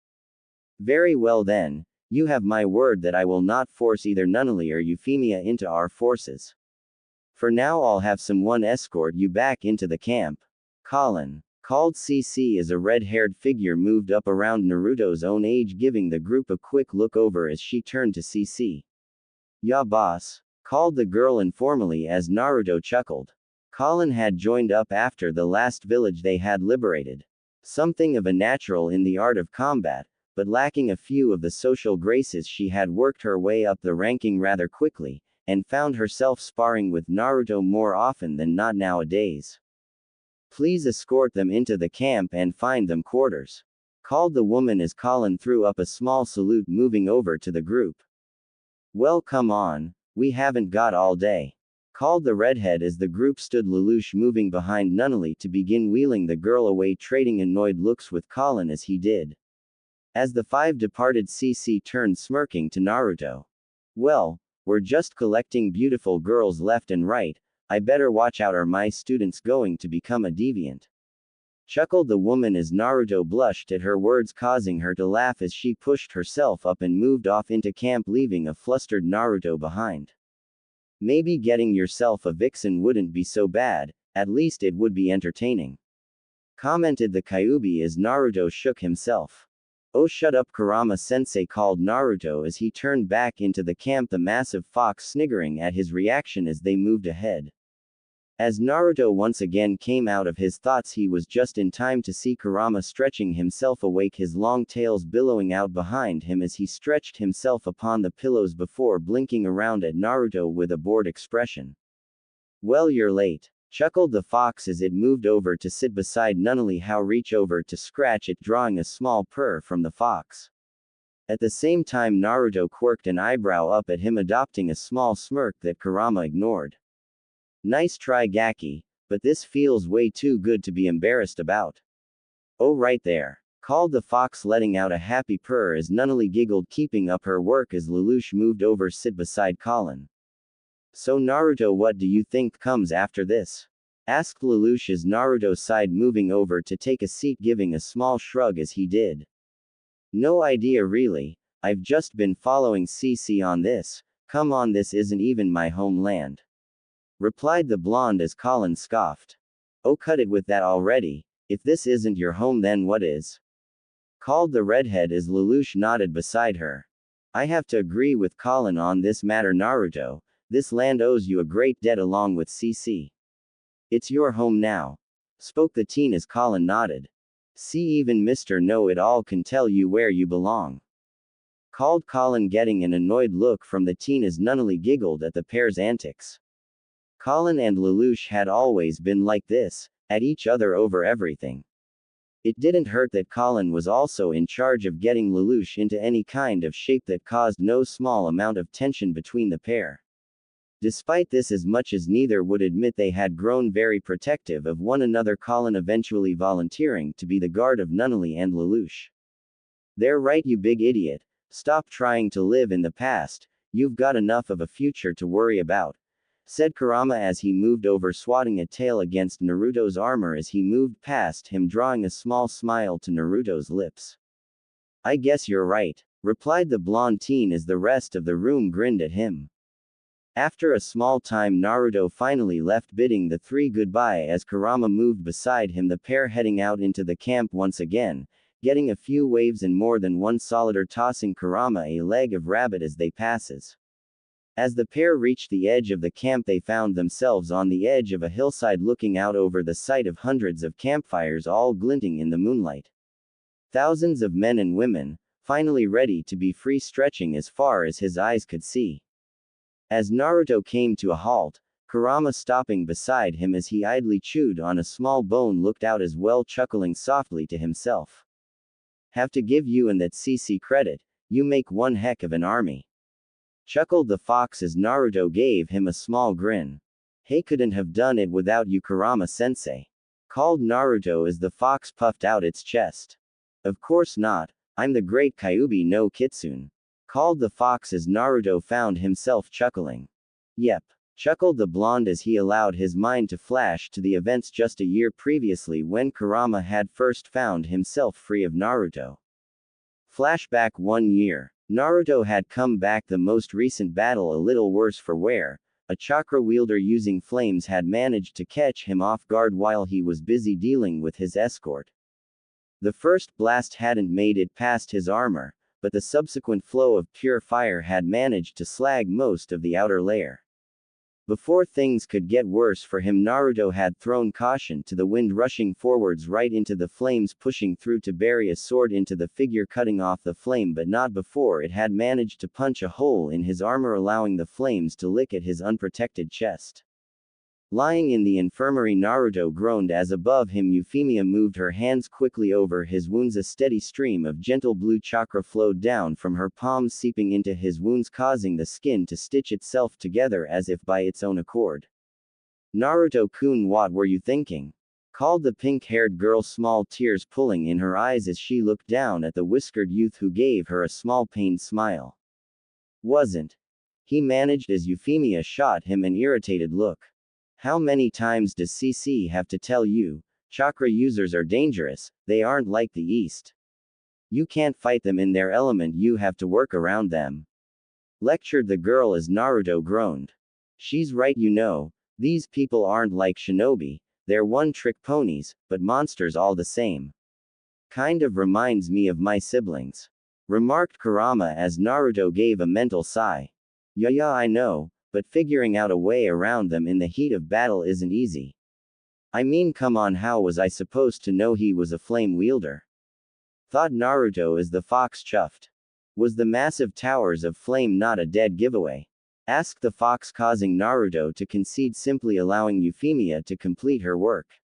A: Very well then, you have my word that I will not force either Nunnally or Euphemia into our forces. For now I'll have someone escort you back into the camp. Colin, called Cece as a red-haired figure moved up around Naruto's own age, giving the group a quick look over as she turned to Cece. Ya boss, called the girl informally as Naruto chuckled. Colin had joined up after the last village they had liberated. Something of a natural in the art of combat, but lacking a few of the social graces, she had worked her way up the ranking rather quickly, and found herself sparring with Naruto more often than not nowadays. Please escort them into the camp and find them quarters. Called the woman as Colin threw up a small salute, moving over to the group. Well, come on, we haven't got all day. Called the redhead as the group stood, Lelouch moving behind Nunnally to begin wheeling the girl away, trading annoyed looks with Colin as he did. As the five departed, Cece turned smirking to Naruto. Well, we're just collecting beautiful girls left and right, I better watch out, are my students going to become a deviant? Chuckled the woman as Naruto blushed at her words, causing her to laugh as she pushed herself up and moved off into camp, leaving a flustered Naruto behind. Maybe getting yourself a vixen wouldn't be so bad, at least it would be entertaining. Commented the Kyuubi as Naruto shook himself. Oh, shut up, Kurama-sensei, called Naruto as he turned back into the camp, the massive fox sniggering at his reaction as they moved ahead. As Naruto once again came out of his thoughts, he was just in time to see Kurama stretching himself awake, his long tails billowing out behind him as he stretched himself upon the pillows before blinking around at Naruto with a bored expression. Well, you're late, chuckled the fox as it moved over to sit beside Nunnally. How reach over to scratch it, drawing a small purr from the fox. At the same time, Naruto quirked an eyebrow up at him, adopting a small smirk that Kurama ignored. Nice try, Gaki, but this feels way too good to be embarrassed about. Oh, right there, called the fox, letting out a happy purr as Nunnally giggled, keeping up her work as Lelouch moved over sit beside Colin. So Naruto, what do you think comes after this? Asked Lelouch as Naruto sighed, moving over to take a seat, giving a small shrug as he did. No idea really, I've just been following Cece on this. Come on, this isn't even my homeland. Replied the blonde as Colin scoffed. Oh, cut it with that already. If this isn't your home, then what is? Called the redhead as Lelouch nodded beside her. I have to agree with Colin on this matter, Naruto. This land owes you a great debt along with Cece. It's your home now. Spoke the teen as Colin nodded. See, even Mr. Know-It-All can tell you where you belong. Called Colin, getting an annoyed look from the teen as Nunnally giggled at the pair's antics. Colin and Lelouch had always been like this, at each other over everything. It didn't hurt that Colin was also in charge of getting Lelouch into any kind of shape that caused no small amount of tension between the pair. Despite this, as much as neither would admit, they had grown very protective of one another, Colin eventually volunteering to be the guard of Nunnally and Lelouch. They're right, you big idiot. Stop trying to live in the past, you've got enough of a future to worry about, said Kurama as he moved over, swatting a tail against Naruto's armor as he moved past him, drawing a small smile to Naruto's lips. I guess you're right, replied the blonde teen as the rest of the room grinned at him. After a small time, Naruto finally left, bidding the three goodbye as Kurama moved beside him, the pair heading out into the camp once again, getting a few waves and more than one solider, tossing Kurama a leg of rabbit as they passes. As the pair reached the edge of the camp, they found themselves on the edge of a hillside looking out over the sight of hundreds of campfires all glinting in the moonlight. Thousands of men and women, finally ready to be free, stretching as far as his eyes could see. As Naruto came to a halt, Kurama stopping beside him as he idly chewed on a small bone looked out as well, chuckling softly to himself. Have to give you and that Cece credit, you make one heck of an army. Chuckled the fox as Naruto gave him a small grin. Hey, couldn't have done it without you, Kurama-sensei. Called Naruto as the fox puffed out its chest. Of course not, I'm the great Kyuubi no Kitsune. Called the fox as Naruto found himself chuckling. Yep, chuckled the blonde as he allowed his mind to flash to the events just a year previously when Kurama had first found himself free of Naruto. Flashback 1 year. Naruto had come back, the most recent battle a little worse for wear. A chakra wielder using flames had managed to catch him off guard while he was busy dealing with his escort. The first blast hadn't made it past his armor, but the subsequent flow of pure fire had managed to slag most of the outer layer. Before things could get worse for him, Naruto had thrown caution to the wind, rushing forwards right into the flames, pushing through to bury a sword into the figure, cutting off the flame, but not before it had managed to punch a hole in his armor, allowing the flames to lick at his unprotected chest. Lying in the infirmary, Naruto groaned as above him Euphemia moved her hands quickly over his wounds. A steady stream of gentle blue chakra flowed down from her palms, seeping into his wounds, causing the skin to stitch itself together as if by its own accord. Naruto-kun, what were you thinking? Called the pink-haired girl, small tears pulling in her eyes as she looked down at the whiskered youth who gave her a small pained smile. Wasn't he managed as Euphemia shot him an irritated look. How many times does Cece have to tell you? Chakra users are dangerous, they aren't like the East. You can't fight them in their element, you have to work around them. Lectured the girl as Naruto groaned. She's right, you know, these people aren't like shinobi, they're one-trick ponies, but monsters all the same. Kind of reminds me of my siblings. Remarked Kurama as Naruto gave a mental sigh. Yeah, I know. But figuring out a way around them in the heat of battle isn't easy. I mean, come on, how was I supposed to know he was a flame wielder? Thought Naruto as the fox chuffed. Was the massive towers of flame not a dead giveaway? Asked the fox, causing Naruto to concede, simply allowing Euphemia to complete her work.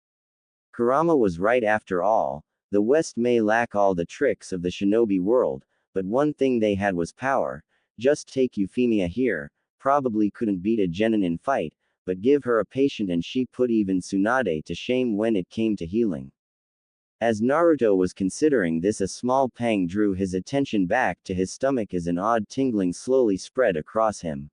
A: Kurama was right after all. The West may lack all the tricks of the shinobi world, but one thing they had was power. Just take Euphemia here. Probably couldn't beat a genin in fight, but give her a patient and she put even Tsunade to shame when it came to healing. As Naruto was considering this, a small pang drew his attention back to his stomach as an odd tingling slowly spread across him.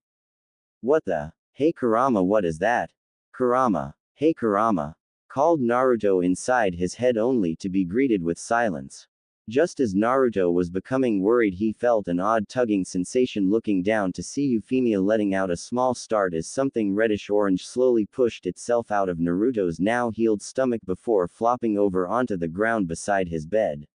A: What the? Hey Kurama, what is that? Kurama. Hey Kurama. Called Naruto inside his head, only to be greeted with silence. Just as Naruto was becoming worried, he felt an odd tugging sensation looking down to see Euphemia letting out a small start as something reddish-orange slowly pushed itself out of Naruto's now healed stomach before flopping over onto the ground beside his bed.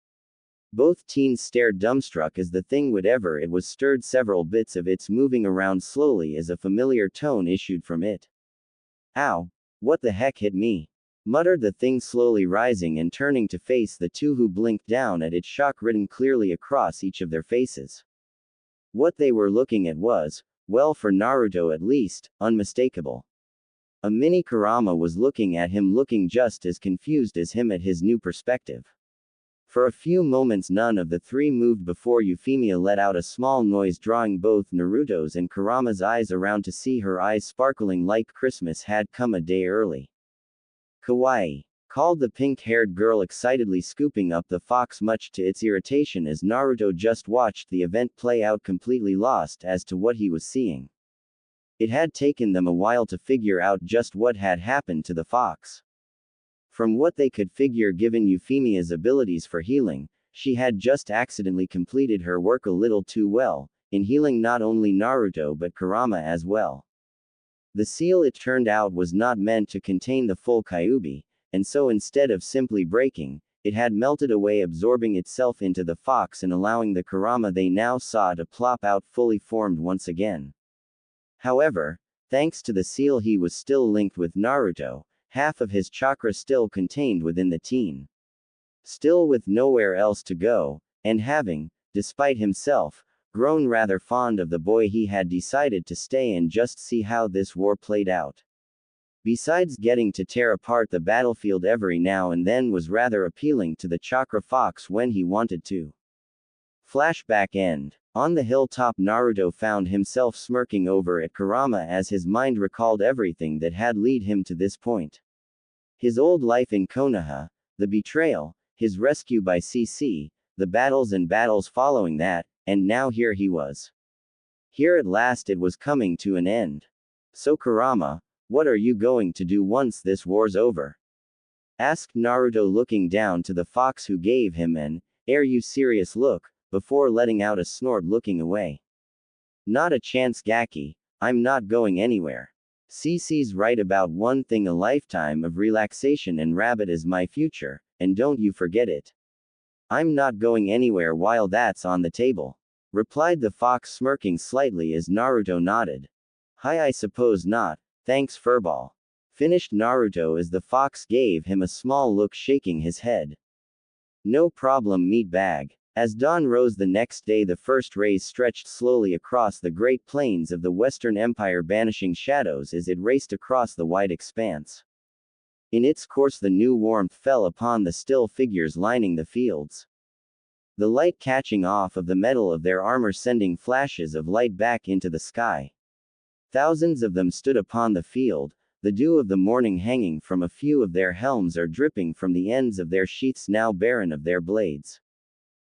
A: Both teens stared dumbstruck as the thing, whatever it was, stirred several bits of its moving around slowly as a familiar tone issued from it. "Ow! What the heck hit me?" muttered the thing, slowly rising and turning to face the two, who blinked down at it, shock written clearly across each of their faces. What they were looking at was, well, for Naruto at least, unmistakable. A mini Kurama was looking at him, looking just as confused as him at his new perspective. For a few moments none of the three moved before Euphemia let out a small noise, drawing both Naruto's and Kurama's eyes around to see her eyes sparkling like Christmas had come a day early. "Kawaii," called the pink-haired girl excitedly, scooping up the fox, much to its irritation, as Naruto just watched the event play out, completely lost as to what he was seeing. It had taken them a while to figure out just what had happened to the fox. From what they could figure, given Euphemia's abilities for healing, she had just accidentally completed her work a little too well, in healing not only Naruto but Kurama as well. The seal, it turned out, was not meant to contain the full Kyuubi, and so instead of simply breaking, it had melted away, absorbing itself into the fox and allowing the Kurama they now saw to plop out fully formed once again. However, thanks to the seal, he was still linked with Naruto, half of his chakra still contained within the teen. Still with nowhere else to go, and having, despite himself, grown rather fond of the boy, he had decided to stay and just see how this war played out. Besides, getting to tear apart the battlefield every now and then was rather appealing to the chakra fox when he wanted to. Flashback end. On the hilltop, Naruto found himself smirking over at Kurama as his mind recalled everything that had led him to this point. His old life in Konoha, the betrayal, his rescue by Cece, the battles and battles following that, and now here he was. Here at last it was coming to an end. "So Kurama, what are you going to do once this war's over?" asked Naruto, looking down to the fox, who gave him an serious look, before letting out a snort, looking away. "Not a chance, Gaki. I'm not going anywhere. Cece's right about one thing, a lifetime of relaxation and rabbit is my future, and don't you forget it. I'm not going anywhere while that's on the table," replied the fox, smirking slightly as Naruto nodded. "Hi, I suppose not, thanks furball," finished Naruto as the fox gave him a small look, shaking his head. "No problem, meatbag." As dawn rose the next day, the first rays stretched slowly across the great plains of the Western Empire, banishing shadows as it raced across the wide expanse. In its course, the new warmth fell upon the still figures lining the fields. The light catching off of the metal of their armor, sending flashes of light back into the sky. Thousands of them stood upon the field, the dew of the morning hanging from a few of their helms or dripping from the ends of their sheaths, now barren of their blades.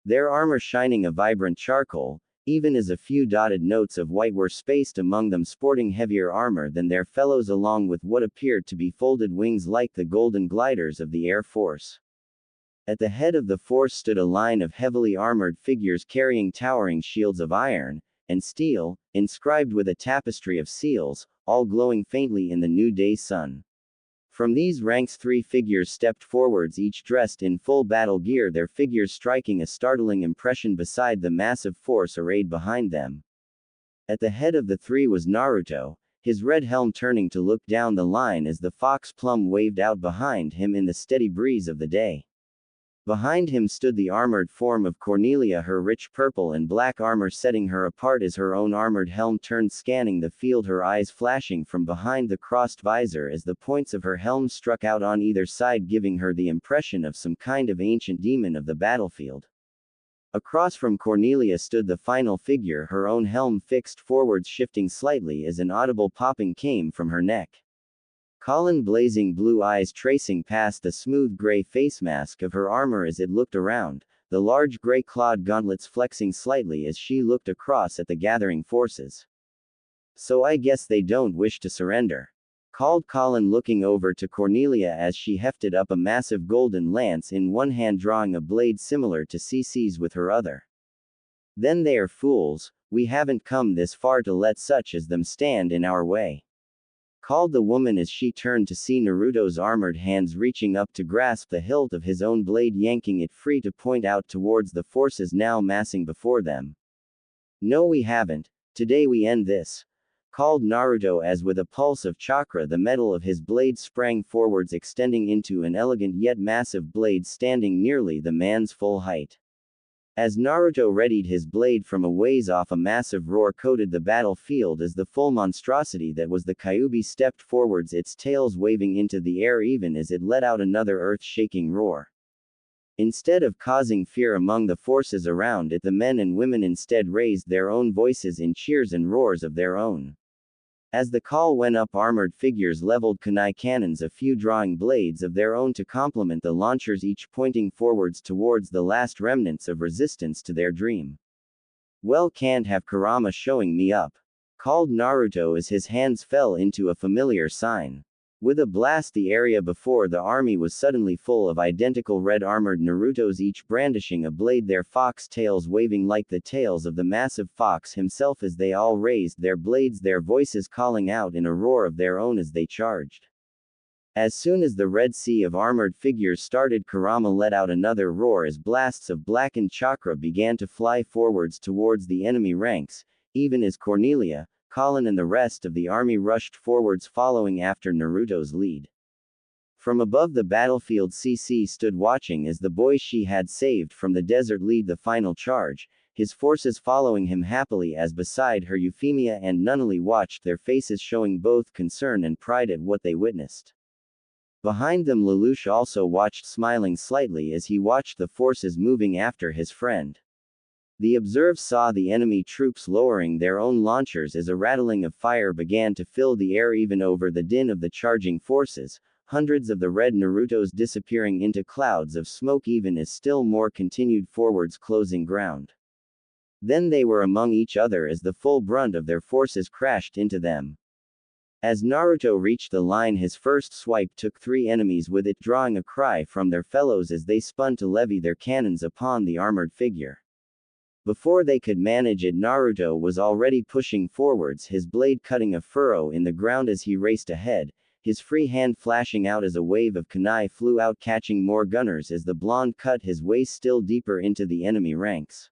A: Their armor shining a vibrant charcoal, even as a few dotted notes of white were spaced among them, sporting heavier armor than their fellows, along with what appeared to be folded wings like the golden gliders of the Air Force. At the head of the force stood a line of heavily armored figures carrying towering shields of iron and steel, inscribed with a tapestry of seals, all glowing faintly in the new day's sun. From these ranks 3 figures stepped forwards, each dressed in full battle gear, their figures striking a startling impression beside the massive force arrayed behind them. At the head of the 3 was Naruto, his red helm turning to look down the line as the fox plum waved out behind him in the steady breeze of the day. Behind him stood the armored form of Cornelia, her rich purple and black armor setting her apart as her own armored helm turned, scanning the field, her eyes flashing from behind the crossed visor as the points of her helm struck out on either side, giving her the impression of some kind of ancient demon of the battlefield. Across from Cornelia stood the final figure, her own helm fixed forwards, shifting slightly as an audible popping came from her neck. Colin, blazing blue eyes tracing past the smooth gray face mask of her armor as it looked around, the large gray clawed gauntlets flexing slightly as she looked across at the gathering forces. "So I guess they don't wish to surrender," called Colin, looking over to Cornelia as she hefted up a massive golden lance in one hand, drawing a blade similar to Cece's with her other. Then they are fools, we haven't come this far to let such as them stand in our way, called the woman as she turned to see Naruto's armored hands reaching up to grasp the hilt of his own blade, yanking it free to point out towards the forces now massing before them. No, we haven't. Today we end this, called Naruto as with a pulse of chakra the metal of his blade sprang forwards, extending into an elegant yet massive blade standing nearly the man's full height. As Naruto readied his blade from a ways off, a massive roar coated the battlefield as the full monstrosity that was the Kyuubi stepped forwards, its tails waving into the air even as it let out another earth-shaking roar. Instead of causing fear among the forces around it, the men and women instead raised their own voices in cheers and roars of their own. As the call went up, armored figures leveled kunai cannons, a few drawing blades of their own to complement the launchers, each pointing forwards towards the last remnants of resistance to their dream. Well, can't have Kurama showing me up, called Naruto as his hands fell into a familiar sign. With a blast, the area before the army was suddenly full of identical red-armored Narutos, each brandishing a blade, their fox tails waving like the tails of the massive fox himself as they all raised their blades, their voices calling out in a roar of their own as they charged. As soon as the red sea of armored figures started, Kurama let out another roar as blasts of blackened chakra began to fly forwards towards the enemy ranks, even as Cornelia, Colin and the rest of the army rushed forwards following after Naruto's lead. From above the battlefield, Cece stood watching as the boy she had saved from the desert lead the final charge, his forces following him happily as beside her Euphemia and Nunnally watched, their faces showing both concern and pride at what they witnessed. Behind them, Lelouch also watched, smiling slightly as he watched the forces moving after his friend. The observers saw the enemy troops lowering their own launchers as a rattling of fire began to fill the air even over the din of the charging forces, hundreds of the red Narutos disappearing into clouds of smoke even as still more continued forwards, closing ground. Then they were among each other as the full brunt of their forces crashed into them. As Naruto reached the line, his first swipe took 3 enemies, with it drawing a cry from their fellows as they spun to levy their cannons upon the armored figure. Before they could manage it, Naruto was already pushing forwards, his blade cutting a furrow in the ground as he raced ahead, his free hand flashing out as a wave of kunai flew out, catching more gunners as the blonde cut his way still deeper into the enemy ranks.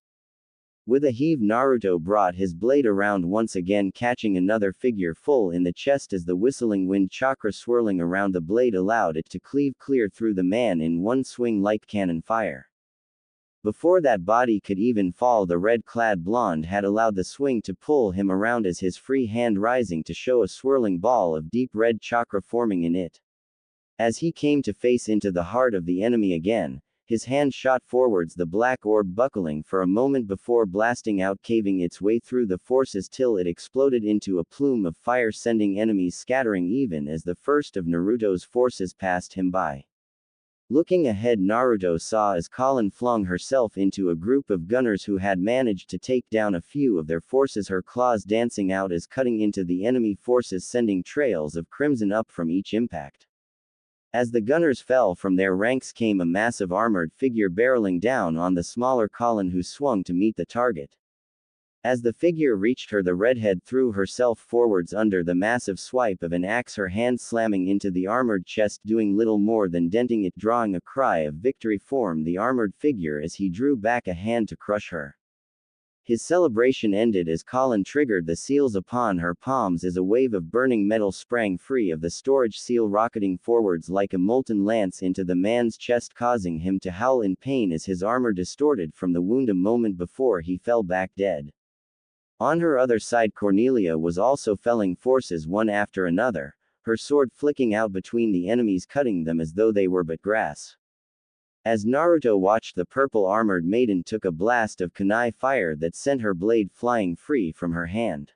A: With a heave, Naruto brought his blade around once again, catching another figure full in the chest as the whistling wind chakra swirling around the blade allowed it to cleave clear through the man in one swing like cannon fire. Before that body could even fall, the red-clad blonde had allowed the swing to pull him around as his free hand rising to show a swirling ball of deep red chakra forming in it. As he came to face into the heart of the enemy again, his hand shot forwards, the black orb buckling for a moment before blasting out, caving its way through the forces till it exploded into a plume of fire, sending enemies scattering even as the first of Naruto's forces passed him by. Looking ahead, Naruto saw as Colin flung herself into a group of gunners who had managed to take down a few of their forces, her claws dancing out as cutting into the enemy forces, sending trails of crimson up from each impact. As the gunners fell from their ranks came a massive armored figure barreling down on the smaller Colin, who swung to meet the target. As the figure reached her, the redhead threw herself forwards under the massive swipe of an axe, her hand slamming into the armored chest, doing little more than denting it, drawing a cry of victory from the armored figure as he drew back a hand to crush her. His celebration ended as Colin triggered the seals upon her palms as a wave of burning metal sprang free of the storage seal, rocketing forwards like a molten lance into the man's chest, causing him to howl in pain as his armor distorted from the wound a moment before he fell back dead. On her other side, Cornelia was also felling forces one after another, her sword flicking out between the enemies, cutting them as though they were but grass. As Naruto watched, the purple-armored maiden took a blast of kunai fire that sent her blade flying free from her hand.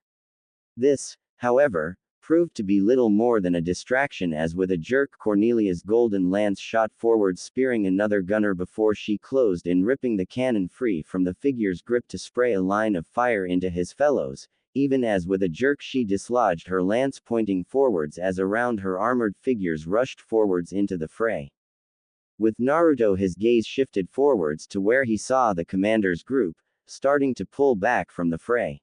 A: This, however, proved to be little more than a distraction, as with a jerk Cornelia's golden lance shot forward, spearing another gunner before she closed in, ripping the cannon free from the figure's grip to spray a line of fire into his fellows, even as with a jerk she dislodged her lance pointing forwards as around her armored figures rushed forwards into the fray. With Naruto his gaze shifted forwards to where he saw the commander's group, starting to pull back from the fray.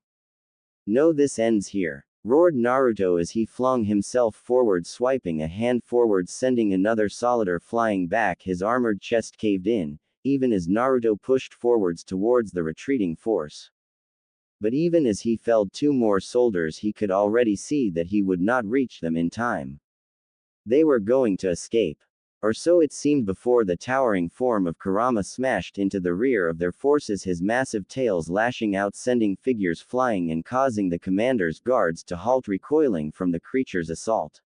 A: "No, this ends here," roared Naruto as he flung himself forward, swiping a hand forward, sending another soldier flying back. His armored chest caved in, even as Naruto pushed forwards towards the retreating force. But even as he felled two more soldiers, he could already see that he would not reach them in time. They were going to escape. Or so it seemed before the towering form of Kurama smashed into the rear of their forces, his massive tails lashing out, sending figures flying and causing the commander's guards to halt, recoiling from the creature's assault.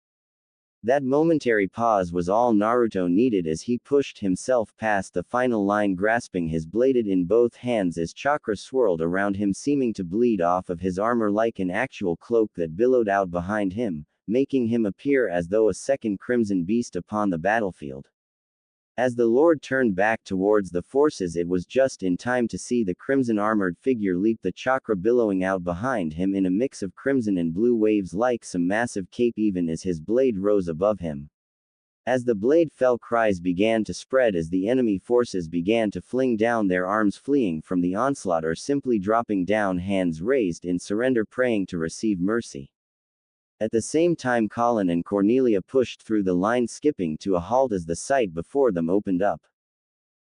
A: That momentary pause was all Naruto needed as he pushed himself past the final line, grasping his blade in both hands as chakra swirled around him, seeming to bleed off of his armor like an actual cloak that billowed out behind him, making him appear as though a second crimson beast upon the battlefield. As the Lord turned back towards the forces, it was just in time to see the crimson armored figure leap, the chakra billowing out behind him in a mix of crimson and blue waves like some massive cape, even as his blade rose above him. As the blade fell, cries began to spread as the enemy forces began to fling down their arms, fleeing from the onslaught or simply dropping down, hands raised in surrender, praying to receive mercy. At the same time, Colin and Cornelia pushed through the line, skipping to a halt as the sight before them opened up.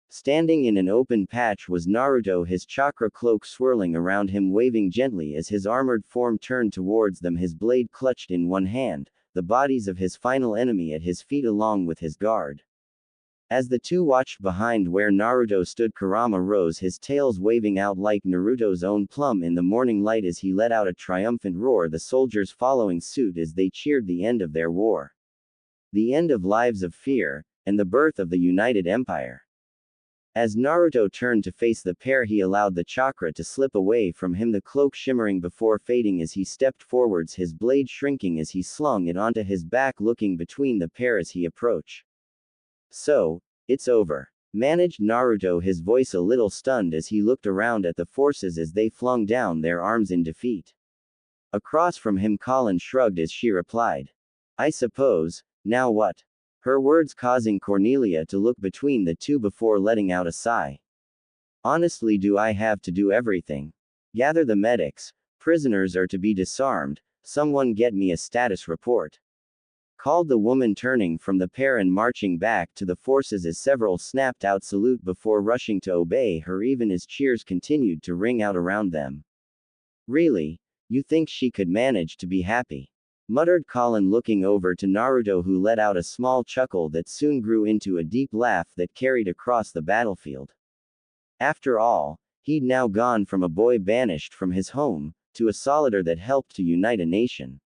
A: Standing in an open patch was Naruto, his chakra cloak swirling around him, waving gently as his armored form turned towards them, his blade clutched in one hand, the bodies of his final enemy at his feet along with his guard. As the two watched behind where Naruto stood, Kurama rose, his tails waving out like Naruto's own plum in the morning light as he let out a triumphant roar, the soldiers following suit as they cheered the end of their war. The end of lives of fear, and the birth of the United Empire. As Naruto turned to face the pair, he allowed the chakra to slip away from him, the cloak shimmering before fading as he stepped forwards, his blade shrinking as he slung it onto his back, looking between the pair as he approached. "So, it's over," managed Naruto, his voice a little stunned as he looked around at the forces as they flung down their arms in defeat. Across from him, Colin shrugged as she replied, "I suppose, now what?" Her words causing Cornelia to look between the two before letting out a sigh. "Honestly, do I have to do everything? Gather the medics, prisoners are to be disarmed, someone get me a status report," called the woman, turning from the pair and marching back to the forces as several snapped out salute before rushing to obey her, even as cheers continued to ring out around them. "Really? You think she could manage to be happy?" muttered Colin, looking over to Naruto, who let out a small chuckle that soon grew into a deep laugh that carried across the battlefield. After all, he'd now gone from a boy banished from his home, to a soldier that helped to unite a nation.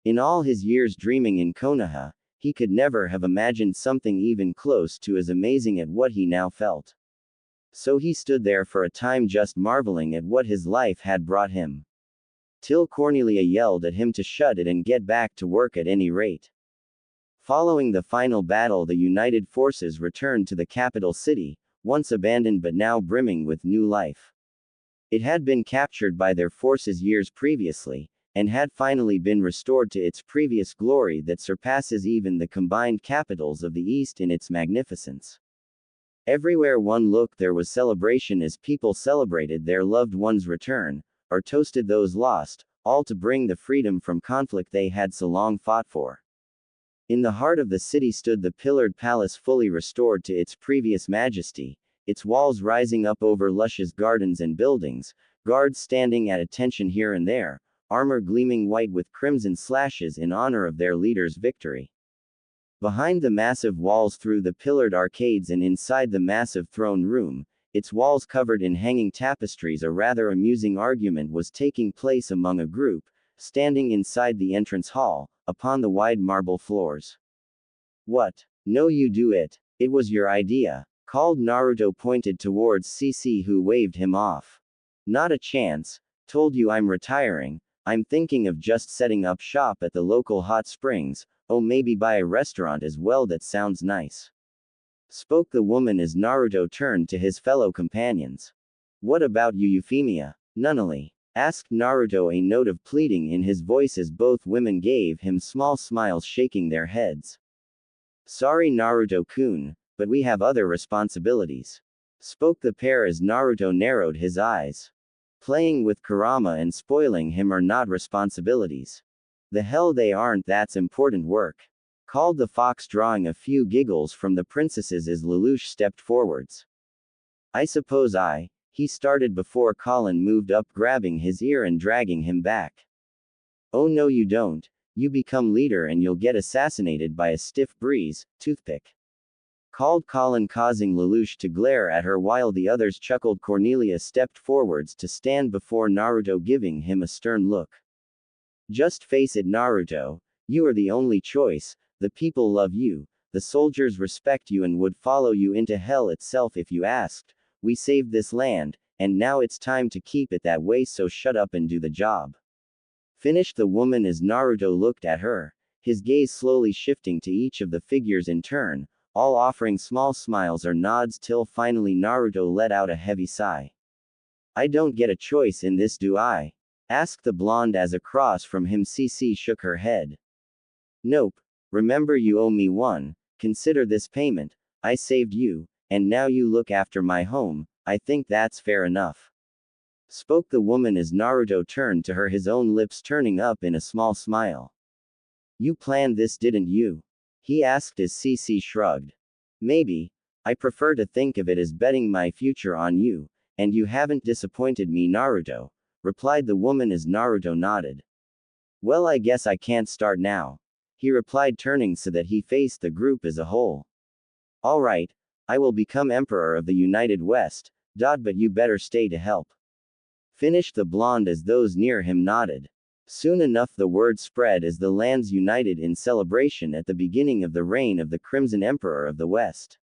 A: In all his years dreaming in Konoha, he could never have imagined something even close to as amazing at what he now felt. So he stood there for a time, just marveling at what his life had brought him. Till Cornelia yelled at him to shut it and get back to work at any rate. Following the final battle, the united forces returned to the capital city, once abandoned but now brimming with new life. It had been captured by their forces years previously, and had finally been restored to its previous glory that surpasses even the combined capitals of the East in its magnificence. Everywhere one looked there was celebration as people celebrated their loved ones' return, or toasted those lost, all to bring the freedom from conflict they had so long fought for. In the heart of the city stood the pillared palace, fully restored to its previous majesty, its walls rising up over luscious gardens and buildings, guards standing at attention here and there, armor gleaming white with crimson slashes in honor of their leader's victory. Behind the massive walls, through the pillared arcades and inside the massive throne room, its walls covered in hanging tapestries, a rather amusing argument was taking place among a group, standing inside the entrance hall, upon the wide marble floors. "What? No, you do it. It was your idea," called Naruto, pointed towards Cece, who waved him off. "Not a chance. Told you I'm retiring. I'm thinking of just setting up shop at the local hot springs, oh maybe buy a restaurant as well, that sounds nice," spoke the woman as Naruto turned to his fellow companions. "What about you, Euphemia? Nunnally. Asked Naruto, a note of pleading in his voice as both women gave him small smiles, shaking their heads. Sorry Naruto-kun, but we have other responsibilities. Spoke the pair as Naruto narrowed his eyes. Playing with Kurama and spoiling him are not responsibilities. The hell they aren't, that's important work. Called the fox, drawing a few giggles from the princesses as Lelouch stepped forwards. I suppose he started before Colin moved up, grabbing his ear and dragging him back. Oh no you don't, you become leader and you'll get assassinated by a stiff breeze, toothpick. Called Colin, causing Lelouch to glare at her while the others chuckled. Cornelia stepped forwards to stand before Naruto, giving him a stern look. Just face it Naruto, you are the only choice, the people love you, the soldiers respect you and would follow you into hell itself if you asked. We saved this land, and now it's time to keep it that way, so shut up and do the job. Finished the woman as Naruto looked at her, his gaze slowly shifting to each of the figures in turn, all offering small smiles or nods, till finally Naruto let out a heavy sigh. I don't get a choice in this, do I? Asked the blonde as across from him Cece shook her head. Nope. Remember, you owe me one. Consider this payment. I saved you, and now you look after my home. I think that's fair enough. Spoke the woman as Naruto turned to her, his own lips turning up in a small smile. You planned this, didn't you? He asked as Cece shrugged. Maybe. I prefer to think of it as betting my future on you, and you haven't disappointed me Naruto, replied the woman as Naruto nodded. Well, I guess I can't start now, he replied, turning so that he faced the group as a whole. Alright, I will become Emperor of the United West, but you better stay to help. Finished the blonde as those near him nodded. Soon enough the word spread as the lands united in celebration at the beginning of the reign of the Crimson Emperor of the West.